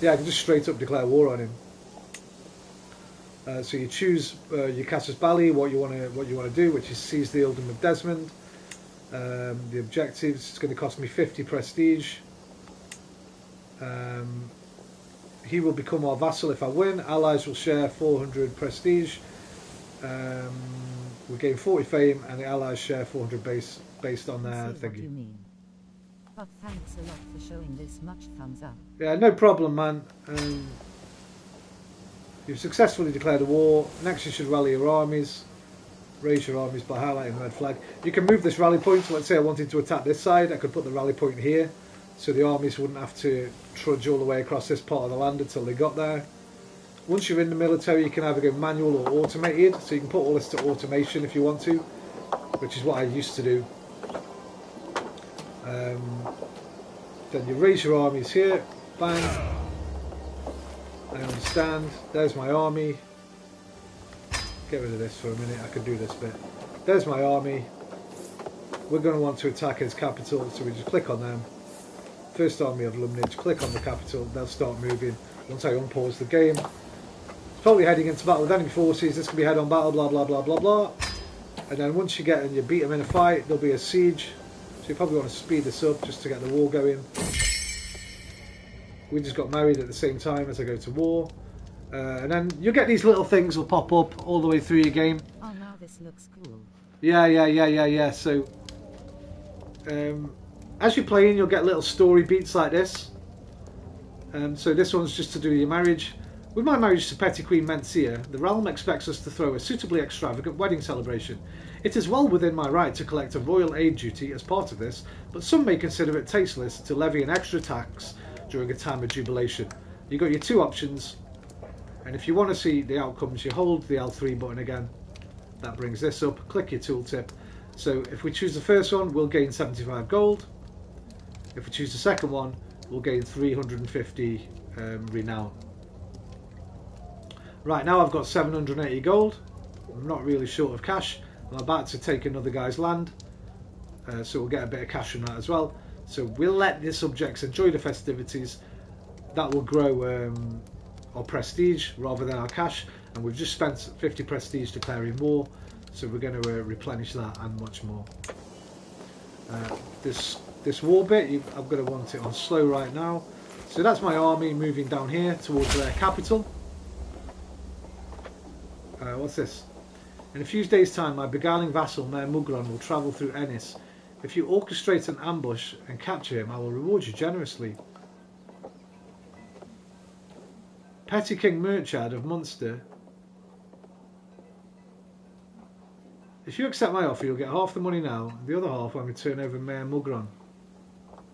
Yeah, I can just straight up declare war on him. So you choose your Casus Belli, what you want to do, which is seize the Earldom of Desmond. The objectives, it's going to cost me 50 prestige. He will become our vassal if I win. Allies will share 400 prestige. We gain 40 fame, and the allies share 400 based on their thingy. What you mean. But thanks a lot for showing this much thumbs up. Yeah, no problem, man. You've successfully declared a war. Next you should rally your armies. Raise your armies by highlighting the red flag. You can move this rally point. So let's say I wanted to attack this side. I could put the rally point here. So the armies wouldn't have to trudge all the way across this part of the land until they got there. Once you're in the military, you can either go manual or automated. So you can put all this to automation if you want to. Which is what I used to do. Then you raise your armies here. Bang. I understand. There's my army. Get rid of this for a minute. I can do this bit. There's my army. We're going to want to attack his capital, so we just click on them. First army of Lumnage. Click on the capital. They'll start moving. Once I unpause the game. It's probably heading into battle with enemy forces. This can be head-on battle. Blah blah blah blah blah. And then once you get and you beat them in a fight, there'll be a siege. So you probably want to speed this up just to get the war going. We just got married at the same time as I go to war. And then you'll get these little things will pop up all the way through your game. Oh, now this looks cool. Yeah. So, as you're playing, you'll get little story beats like this. So this one's just to do your marriage. With my marriage to Petty Queen Mencia, the realm expects us to throw a suitably extravagant wedding celebration. It is well within my right to collect a royal aid duty as part of this, but some may consider it tasteless to levy an extra tax during a time of jubilation. You've got your two options, and if you want to see the outcomes, you hold the L3 button again. That brings this up. Click your tooltip. So if we choose the first one, we'll gain 75 gold. If we choose the second one, we'll gain 350 renown. Right, now I've got 780 gold. I'm not really short of cash. I'm about to take another guy's land. So we'll get a bit of cash from that as well. So we'll let the subjects enjoy the festivities. That will grow our prestige rather than our cash. And we've just spent 50 prestige declaring war. So we're going to replenish that and much more. This war bit, I'm going to want it on slow right now. So that's my army moving down here towards their capital. What's this? In a few days' time, my beguiling vassal, Mayor Mugron, will travel through Ennis. If you orchestrate an ambush and capture him, I will reward you generously. Petty King Murchad of Munster. If you accept my offer, you'll get half the money now, and the other half when we turn over Mayor Mugron.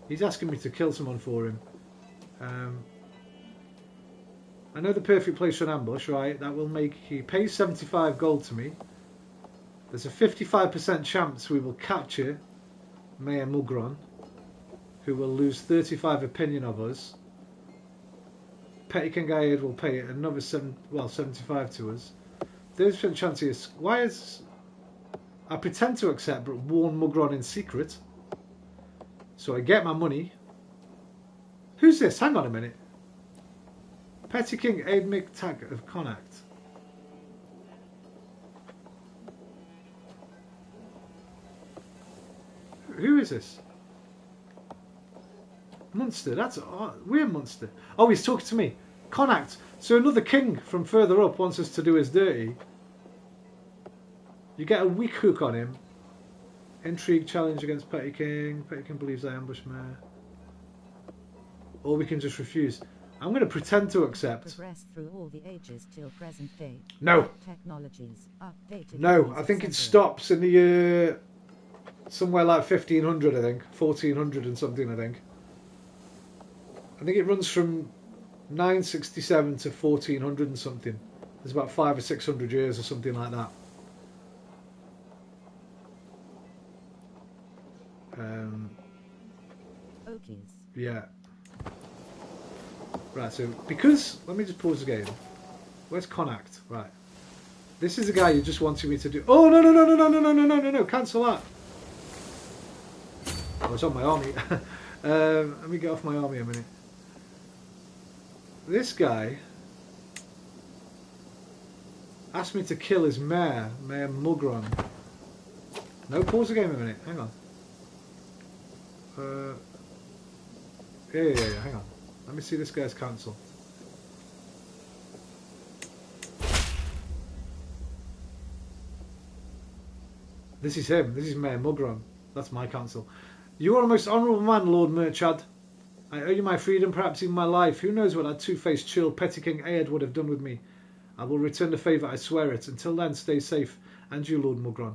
He's asking me to kill someone for him. I know the perfect place for an ambush, right? That will make... He pays 75 gold to me. There's a 55% chance we will capture Mayor Mugron, who will lose 35 opinion of us. Petty King Ayed will pay another 75 to us. 30% chance is... Why is... I pretend to accept, but warn Mugron in secret. So I get my money. Who's this? Hang on a minute. Petty King Aidmig Tag of Connacht. Who is this? Munster. That's we're Munster. Oh, he's talking to me. Connacht. So another king from further up wants us to do his dirty. You get a weak hook on him. Intrigue challenge against Petty King. Petty King believes I ambush Mayor. Or we can just refuse. I'm going to pretend to accept. Progress through all the ages till present day. No. Technologies updated. No, I think it stops in the year somewhere like 1500, I think. 1400 and something, I think. I think it runs from 967 to 1400 and something. There's about 500 or 600 years or something like that. Okies. Yeah. Right, so because... Let me just pause the game. Where's Connacht? Right. This is the guy you just wanted me to do... Oh, no, no, no, no, no, no, no, no, no, no, no. Cancel that. Oh, it's on my army. Let me get off my army a minute. This guy asked me to kill his mayor, Mayor Mugron. No, pause the game a minute. Hang on. Yeah, hang on. Let me see this guy's cancel. This is him. This is Mayor Mugron. That's my cancel. You are a most honourable man, Lord Murchad. I owe you my freedom, perhaps even my life. Who knows what that two-faced chill Petty King Ayed would have done with me. I will return the favour, I swear it. Until then, stay safe. And you, Lord Mugron.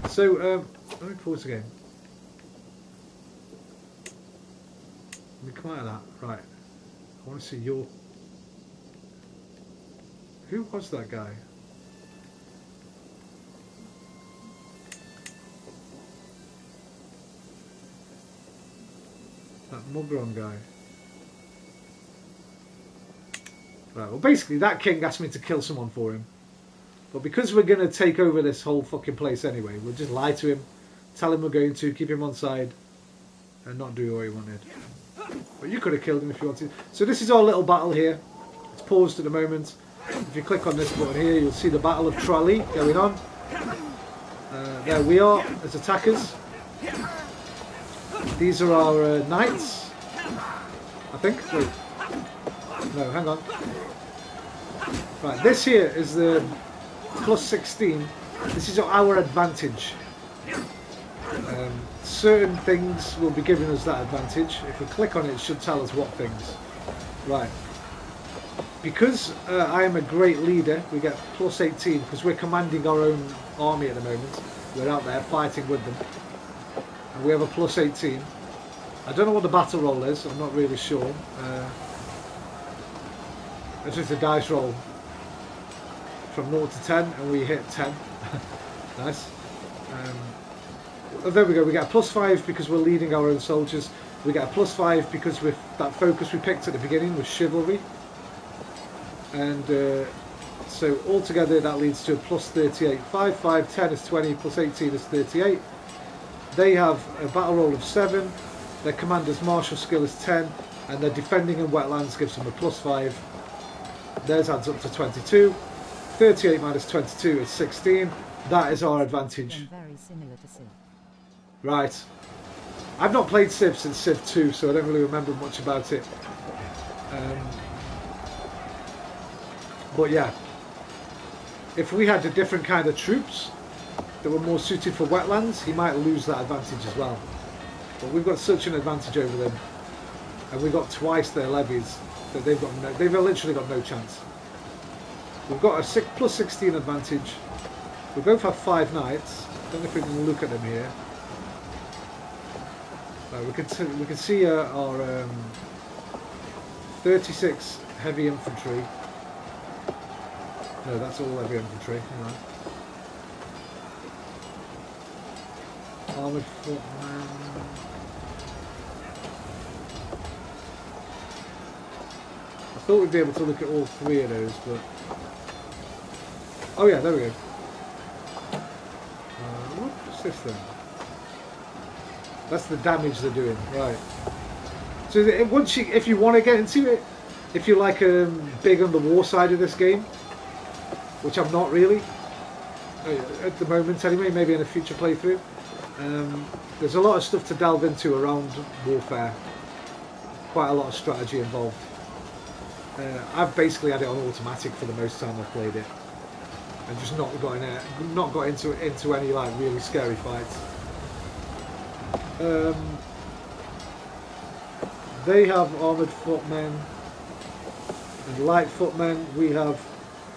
So, let me pause again. Let me come out of that. Right. I want to see your... Who was that guy? That Mugron guy. Right, well basically that king asked me to kill someone for him. But because we're going to take over this whole fucking place anyway, we'll just lie to him, tell him we're going to, keep him on side, and not do what he wanted. But you could have killed him if you wanted. So this is our little battle here. It's paused at the moment. If you click on this button here, you'll see the Battle of Tralee going on. There we are as attackers. These are our knights, I think. Wait. No, hang on. Right, this here is the plus 16. This is our advantage. Certain things will be giving us that advantage. If we click on it, it should tell us what things. Right. Because I am a great leader, we get plus 18 because we're commanding our own army at the moment. We're out there fighting with them. And we have a plus 18. I don't know what the battle roll is, I'm not really sure. It's just a dice roll from 0 to 10 and we hit 10. Nice. Oh, there we go, we get a plus 5 because we're leading our own soldiers. We get a plus 5 because with that focus we picked at the beginning was chivalry. And So altogether that leads to a plus 38. 5, 5, 10 is 20, plus 18 is 38. They have a battle roll of 7. Their commander's martial skill is 10. And their defending in wetlands gives them a plus 5. Theirs adds up to 22. 38 minus 22 is 16. That is our advantage. Very similar to Civ. Right. I've not played Civ since Civ 2, so I don't really remember much about it. But yeah. If we had a different kind of troops that were more suited for wetlands, he might lose that advantage as well. But we've got such an advantage over them. And we've got twice their levies that they've literally got no chance. We've got a plus 16 advantage. We both have 5 knights. I don't know if we can look at them here. We can see our 36 heavy infantry. No, that's all heavy infantry. Hang on. Armoured footmen. I thought we'd be able to look at all 3 of those, but... Oh yeah, there we go. What's this then? That's the damage they're doing, right. So if you want to get into it, if you're like big on the war side of this game, which I'm not really, at the moment anyway, maybe in a future playthrough, there's a lot of stuff to delve into around warfare. Quite a lot of strategy involved. I've basically had it on automatic for the most time I've played it, and just not got into any like really scary fights. They have armoured footmen and light footmen. We have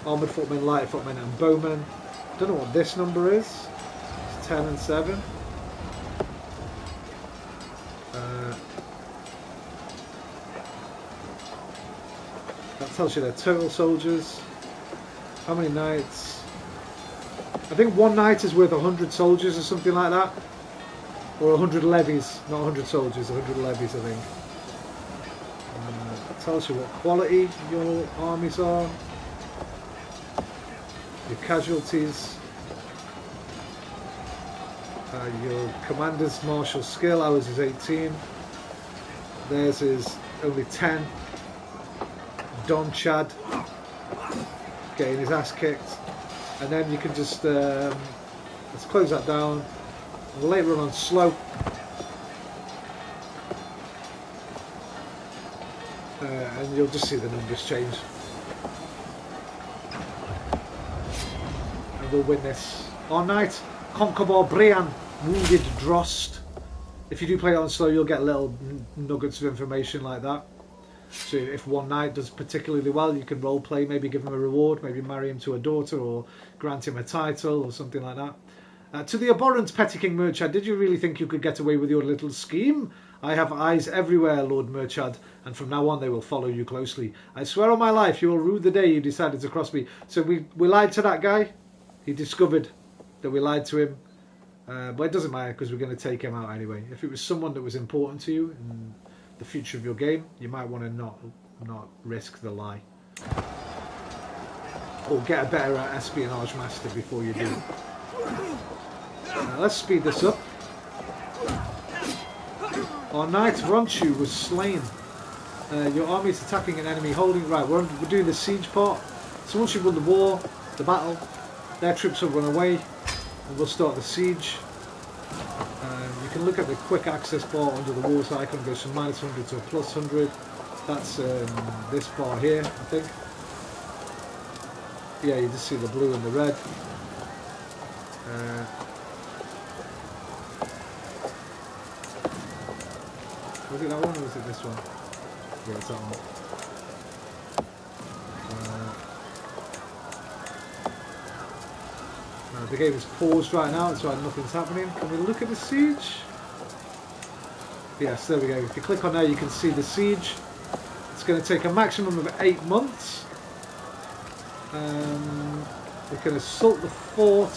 armoured footmen, light footmen and bowmen. Don't know what this number is. It's 10 and 7. That tells you their total soldiers. How many knights? I think 1 knight is worth 100 soldiers or something like that. Or 100 levies, not 100 soldiers, 100 levies I think. It tells you what quality your armies are. Your casualties. Your commander's martial skill, ours is 18. Theirs is only 10. Don Chad getting his ass kicked. And then you can just, let's close that down. We'll later run on slow. And you'll just see the numbers change. And we'll win this. Our knight, Concobar Brian, wounded Drost. If you do play it on slow, you'll get little nuggets of information like that. So if 1 knight does particularly well, you can role play, maybe give him a reward, maybe marry him to a daughter or grant him a title or something like that. To the abhorrent Petty King Murchad, did you really think you could get away with your little scheme? I have eyes everywhere, Lord Murchad, and from now on they will follow you closely. I swear on my life you will rue the day you decided to cross me. So we lied to that guy. He discovered that we lied to him. But it doesn't matter because we're going to take him out anyway. If it was someone that was important to you in the future of your game, you might want to not risk the lie. Or get a better espionage master before you do. Let's speed this up. Our knight Ronchu was slain. Your army is attacking an enemy holding... Right, we're doing the siege part. So once you've won the war, the battle, their troops will run away and we'll start the siege. You can look at the quick access bar under the wars icon. It goes from -100 to +100. That's this bar here, I think. Yeah, you just see the blue and the red. Was it that one or was it this one? Yeah, it's that one. No, the game is paused right now, that's why nothing's happening. Can we look at the siege? Yes, there we go. If you click on there, you can see the siege. It's going to take a maximum of 8 months. We can assault the fort.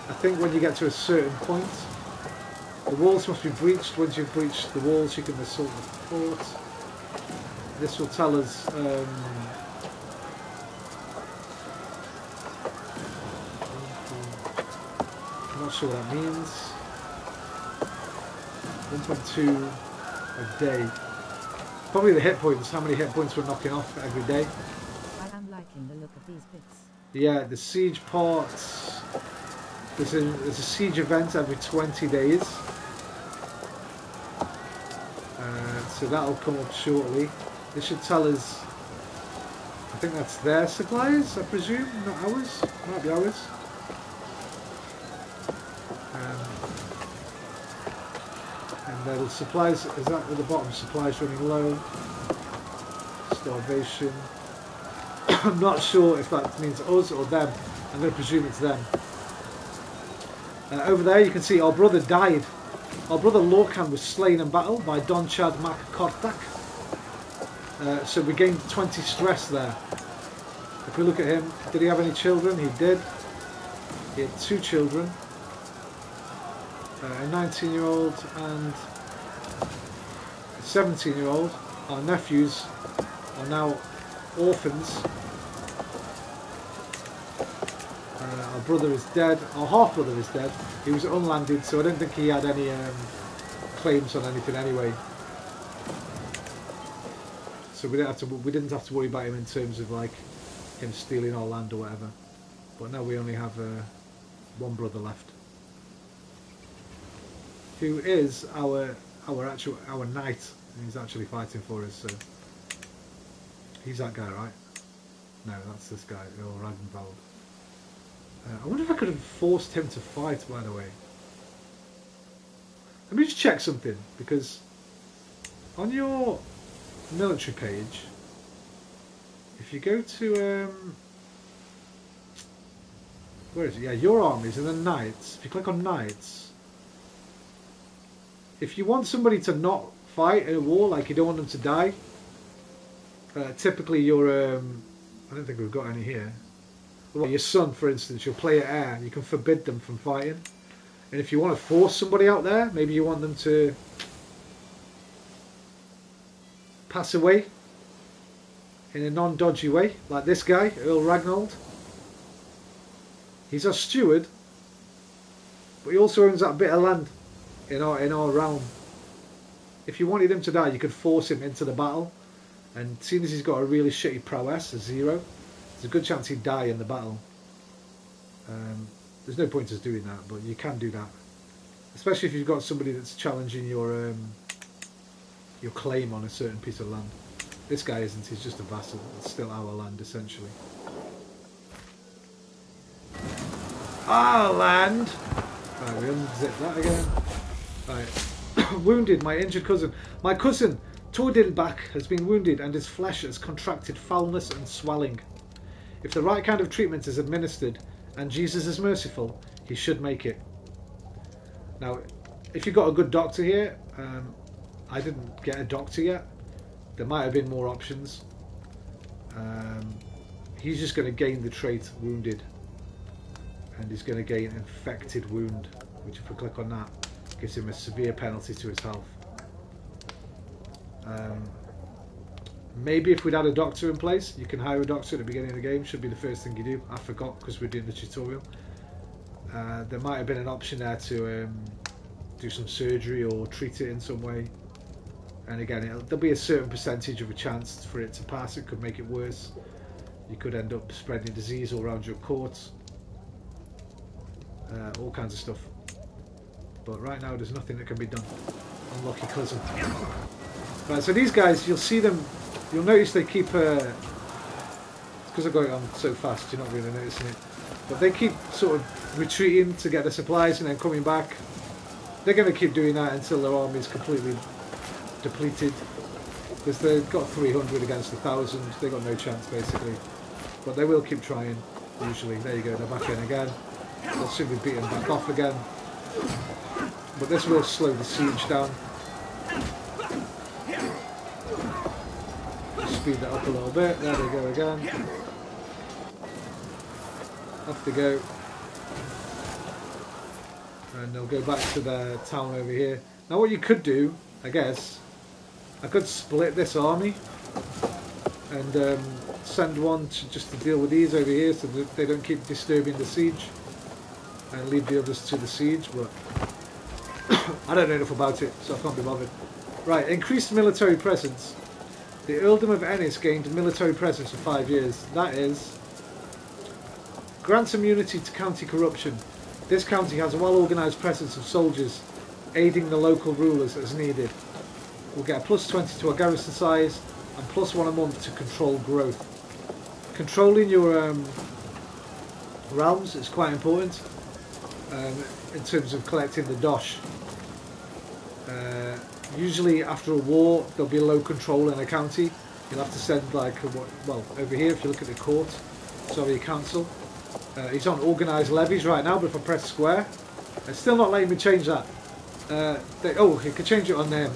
I think when you get to a certain point. The walls must be breached. Once you've breached the walls, you can assault the fort. This will tell us not sure what that means. 1.2 a day. Probably the hit points, how many hit points we're knocking off every day. I am liking the look of these bits. Yeah, the siege parts. There's a siege event every 20 days. So that'll come up shortly. This should tell us, I think that's their supplies, I presume, not ours. Might be ours. And then the supplies, is that at the bottom? Supplies running low. Starvation. I'm not sure if that means us or them. I'm going to presume it's them. Over there you can see our brother died. Our brother Lorcan was slain in battle by Don Chad Mac Korthak. So we gained 20 stress there. If we look at him, did he have any children? He did. He had 2 children. A 19-year-old and a 17-year-old. Our nephews are now orphans. Our brother is dead. Our half brother is dead. He was unlanded, so I don't think he had any claims on anything anyway. So we didn't have to worry about him in terms of like him stealing our land or whatever. But now we only have one brother left, who is our knight, and he's actually fighting for us. So he's that guy, right? No, that's this guy, Earl Ragnvald. I wonder if I could have forced him to fight, by the way. Let me just check something, because on your military page, if you go to where is it? Yeah, your armies and then knights. If you click on knights, if you want somebody to not fight in a war, like you don't want them to die, typically your I don't think we've got any here. Well, your son, for instance, your player heir, you can forbid them from fighting. And if you want to force somebody out there, maybe you want them to pass away in a non-dodgy way, like this guy, Earl Ragnald. He's our steward, but he also owns that bit of land in our realm. If you wanted him to die, you could force him into the battle, and seeing as he's got a really shitty prowess, a 0, there's a good chance he'd die in the battle. There's no point us doing that, but you can do that, especially if you've got somebody that's challenging your claim on a certain piece of land. This guy isn't, he's just a vassal. It's still our land, essentially. Our land! Right, we unzip that again. Right. Wounded, my injured cousin. My cousin, Tordilbach, has been wounded and his flesh has contracted foulness and swelling. If the right kind of treatment is administered, and Jesus is merciful, he should make it. Now, if you've got a good doctor here, I didn't get a doctor yet. There might have been more options. He's just going to gain the trait wounded, and he's going to gain infected wound, which if we click on that, gives him a severe penalty to his health. Maybe if we'd had a doctor in place, you can hire a doctor at the beginning of the game, should be the first thing you do. I forgot because we're doing the tutorial. There might have been an option there to do some surgery or treat it in some way. And again, there'll be a certain percentage of a chance for it to pass. It could make it worse. You could end up spreading disease all around your courts. All kinds of stuff. But right now there's nothing that can be done. Unlucky cousin. Right, so these guys, you'll see them, you'll notice they keep, it's because I've got it on so fast, you're not really noticing it. But they keep sort of retreating to get the supplies and then coming back. They're going to keep doing that until their army is completely depleted, because they've got 300 against 1,000. They've got no chance basically, but they will keep trying usually. There you go, they're back in again. They'll soon be beaten back off again, but this will slow the siege down. Speed that up a little bit. There they go again. Off they go, and they'll go back to their town over here. Now what you could do, I guess, I could split this army and send one just to deal with these over here so that they don't keep disturbing the siege. and leave the others to the siege, but I don't know enough about it, so I can't be bothered. Right, increased military presence. The Earldom of Ennis gained military presence for 5 years. That is, grants immunity to county corruption. This county has a well-organised presence of soldiers, aiding the local rulers as needed. We'll get a +20 to our garrison size, and +1 a month to control growth. Controlling your realms is quite important in terms of collecting the dosh. Usually after a war there'll be low control in a county. You'll have to send like, well, over here if you look at the court, sorry, council. He's on organised levies right now, but if I press square, it's still not letting me change that. Oh, you can change it on them.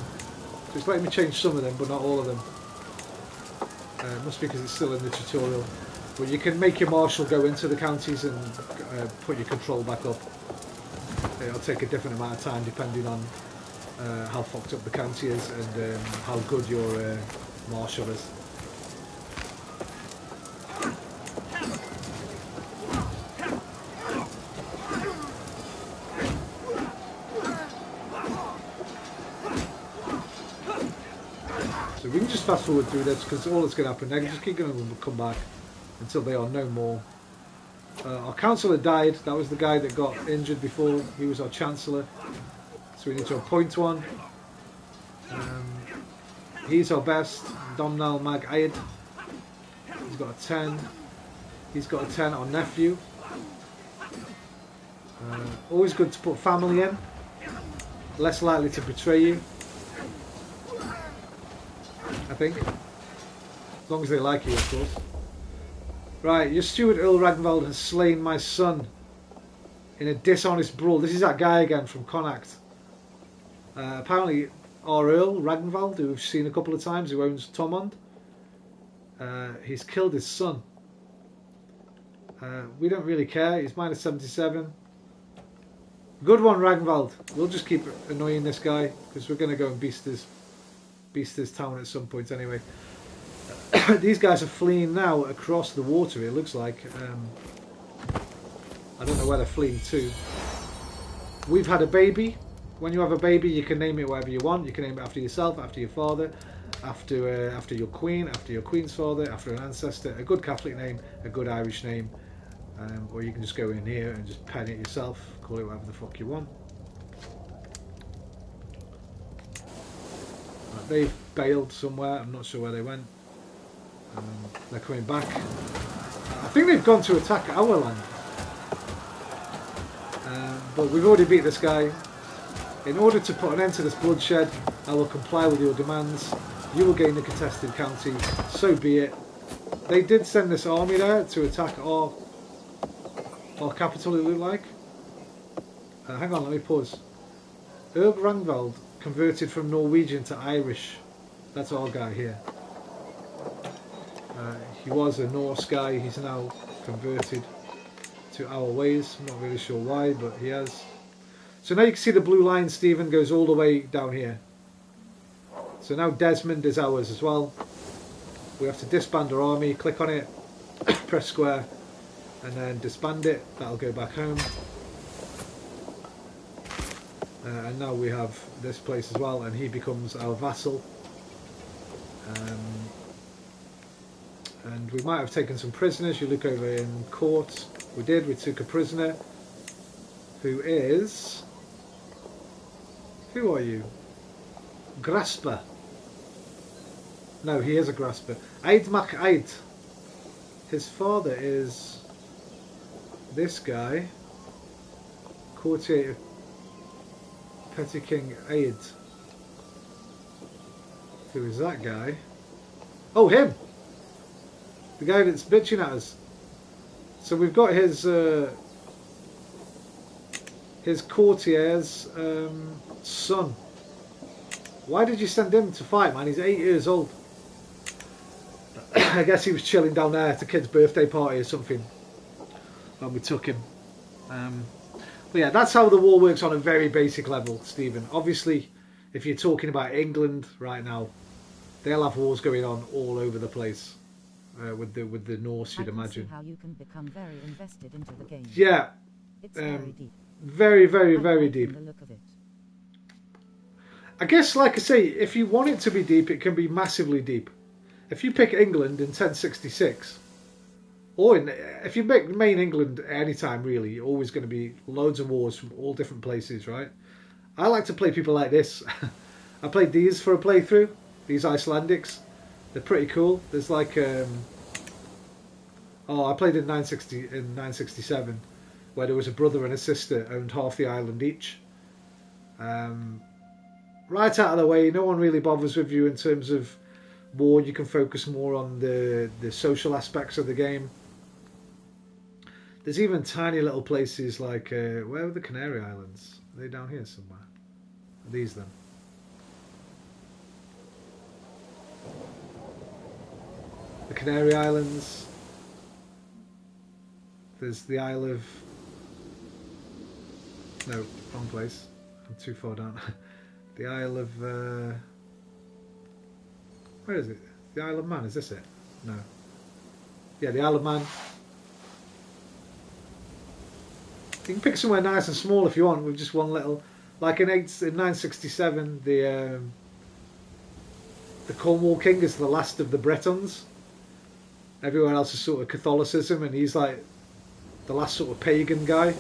So it's letting me change some of them, but not all of them. It must be because it's still in the tutorial. But you can make your marshal go into the counties and put your control back up. It'll take a different amount of time depending on how fucked up the county is and how good your marshal is. So we can just fast forward through this because all that's going to happen, they can just keep going to come back until they are no more. Our councillor died. That was the guy that got injured before. He was our chancellor. So we need to appoint one. He's our best. Domnall Mag Aed. He's got a 10. He's got a 10. Our nephew. Always good to put family in. Less likely to betray you, I think. As long as they like you, of course. Right, your steward Earl Ragnvald has slain my son in a dishonest brawl. This is that guy again from Connacht. Apparently our Earl Ragnvald, who we've seen a couple of times, who owns Thomond, he's killed his son. We don't really care. He's -77. Good one, Ragnvald. We'll just keep annoying this guy because we're going to go and beast his town at some point anyway. These guys are fleeing now across the water, it looks like. I don't know where they're fleeing to. We've had a baby. When you have a baby, you can name it whatever you want. You can name it after yourself, after your father, after your queen, after your queen's father, after an ancestor. A good Catholic name, a good Irish name. Or you can just go in here and just pen it yourself. Call it whatever the fuck you want. Right, they've bailed somewhere. I'm not sure where they went. They're coming back. I think they've gone to attack our land. But we've already beat this guy. In order to put an end to this bloodshed, I will comply with your demands. You will gain the contested county. So be it. They did send this army there to attack our capital, it looked like. Hang on, let me pause. Erg Rangvald converted from Norwegian to Irish. That's our guy here. He was a Norse guy, he's now converted to our ways. I'm not really sure why, but he has. So now you can see the blue line, Stephen, goes all the way down here. So now Desmond is ours as well. We have to disband our army, click on it, press square, and then disband it. That'll go back home. And now we have this place as well, and he becomes our vassal. And we might have taken some prisoners. You look over in court. We did. We took a prisoner who is... Who are you? Grasper. No, he is a grasper. Eid Mac Eid. His father is this guy. Courtier of Petty King Eid. Who is that guy? Oh, him! The guy that's bitching at us. So we've got his courtier's son. Why did you send him to fight, man? He's 8 years old. I guess he was chilling down there at a kid's birthday party or something when we took him. But yeah, that's how the war works on a very basic level, Stephen. Obviously, if you're talking about England right now, they'll have wars going on all over the place. With the Norse, you'd imagine. See how you can become very invested into the game. Yeah, It's very deep. Very, very, I very like deep. the look of it. I guess, like I say, if you want it to be deep, it can be massively deep. If you pick England in 1066, or if you pick main England at any time, really, you're always going to be loads of wars from all different places, right? I like to play people like this. I played these for a playthrough, these Icelandics. They're pretty cool. There's like, I played in 967, where there was a brother and a sister owned half the island each. Right out of the way, no one really bothers with you in terms of war. You can focus more on the social aspects of the game. There's even tiny little places like where are the Canary Islands? Are they down here somewhere? Are these them? The Canary Islands. There's the Isle of... No, wrong place. I'm too far down. The Isle of... Where is it? The Isle of Man, is this it? No. Yeah, the Isle of Man. You can pick somewhere nice and small if you want, with just one little... Like in 967, the Cornwall King is the last of the Bretons. Everyone else is sort of Catholicism, and he's like the last sort of pagan guy.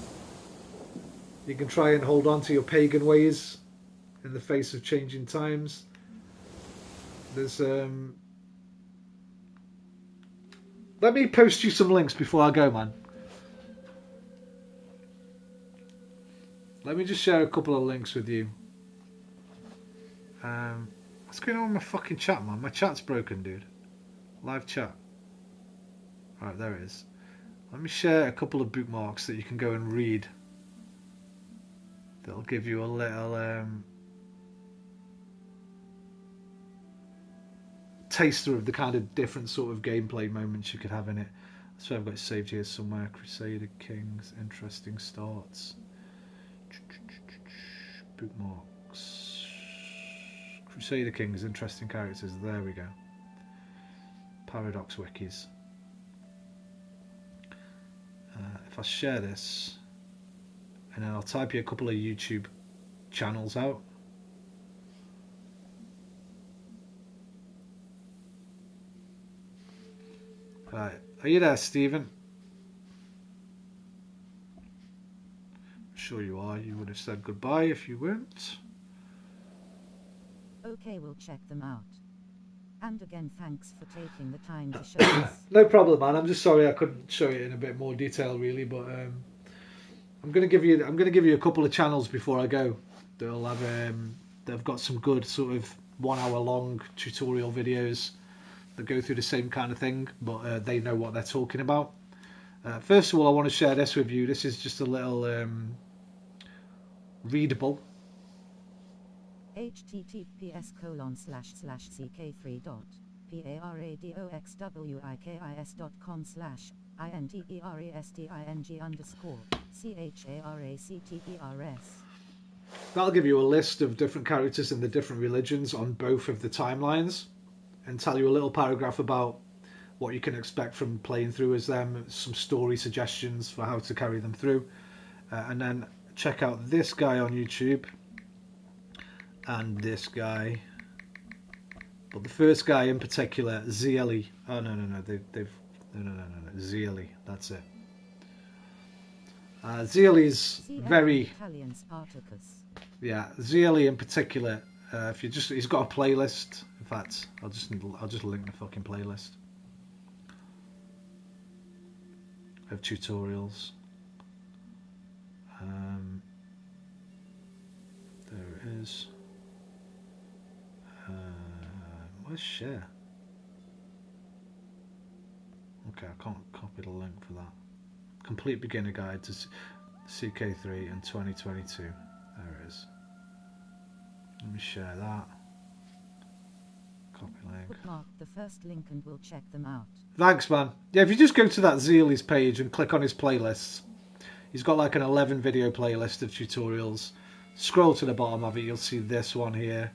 You can try and hold on to your pagan ways in the face of changing times. There's let me post you some links before I go, man. Let me just share a couple of links with you. What's going on with my fucking chat, man? My chat's broken, dude. Live chat. Alright, there it is. Let me share a couple of bookmarks that you can go and read. That'll give you a little taster of the kind of different sort of gameplay moments you could have in it. So I've got it saved here somewhere. Crusader Kings, interesting starts. Bookmarks. Crusader Kings, interesting characters. There we go. Paradox wikis. If I share this, and then I'll type you a couple of YouTube channels out. Right, are you there, Stephen? I'm sure you are. You would have said goodbye if you weren't. Okay, we'll check them out. And again, thanks for taking the time to show us. No problem, man. I'm just sorry I couldn't show it in a bit more detail, really. But I'm gonna give you a couple of channels before I go. They'll have they've got some good sort of 1 hour long tutorial videos that go through the same kind of thing, but they know what they're talking about. First of all, I want to share this with you. This is just a little readable. https://ck3.paradoxwikisting_characters. That'll give you a list of different characters in the different religions on both of the timelines, and tell you a little paragraph about what you can expect from playing through as them, some story suggestions for how to carry them through, and then check out this guy on YouTube and this guy. But the first guy in particular, Zieli. Oh no, Zieli. That's it. Zieli's very. Italian Spartacus. Yeah, Zieli in particular. If you just, he's got a playlist. In fact, I'll just link the fucking playlist of tutorials. There it is. Where's share? Okay, I can't copy the link for that. Complete beginner guide to CK3 in 2022. There it is. Let me share that. Copy link. Bookmark the first link and we'll check them out. Thanks, man. Yeah, if you just go to that Zieli's page and click on his playlists, he's got like an 11 video playlist of tutorials. Scroll to the bottom of it, you'll see this one here.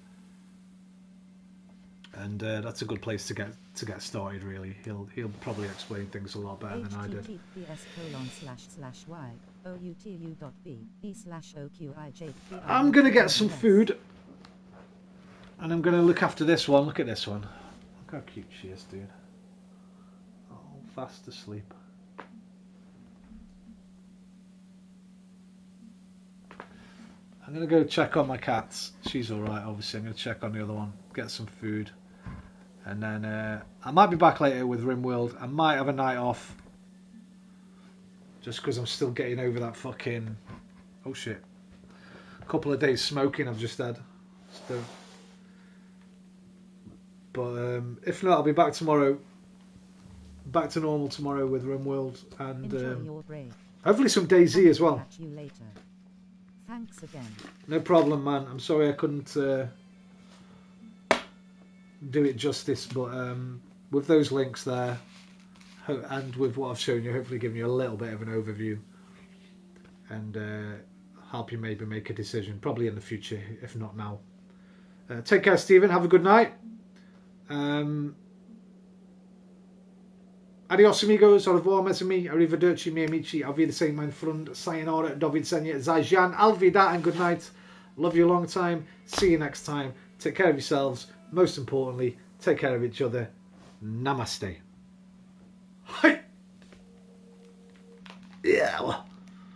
And that's a good place to get started. Really, he'll probably explain things a lot better than I did. https://y outu.b/oqij. I'm going to get some food. And I'm going to look after this one. Look at this one. Look how cute she is, dude. Oh, fast asleep. I'm going to go check on my cats. She's alright, obviously. I'm going to check on the other one. Get some food. And then I might be back later with RimWorld. I might have a night off. Just because I'm still getting over that fucking... Oh shit. A couple of days smoking I've just had. Still. But if not, I'll be back tomorrow. Back to normal tomorrow with RimWorld. And hopefully some DayZ as well. Catch you later. Thanks again. No problem, man. I'm sorry I couldn't do it justice, but with those links there and with what I've shown you, hopefully giving you a little bit of an overview and help you maybe make a decision, probably in the future, if not now. Take care, Stephen. Have a good night. Adios amigos, au revoir mes amis, arrivederci miei amici, auf Wiedersehen mein Freund, sayonara, do widzenia, zaijian, alvida and good night. Love you a long time, see you next time, take care of yourselves, most importantly, take care of each other. Namaste.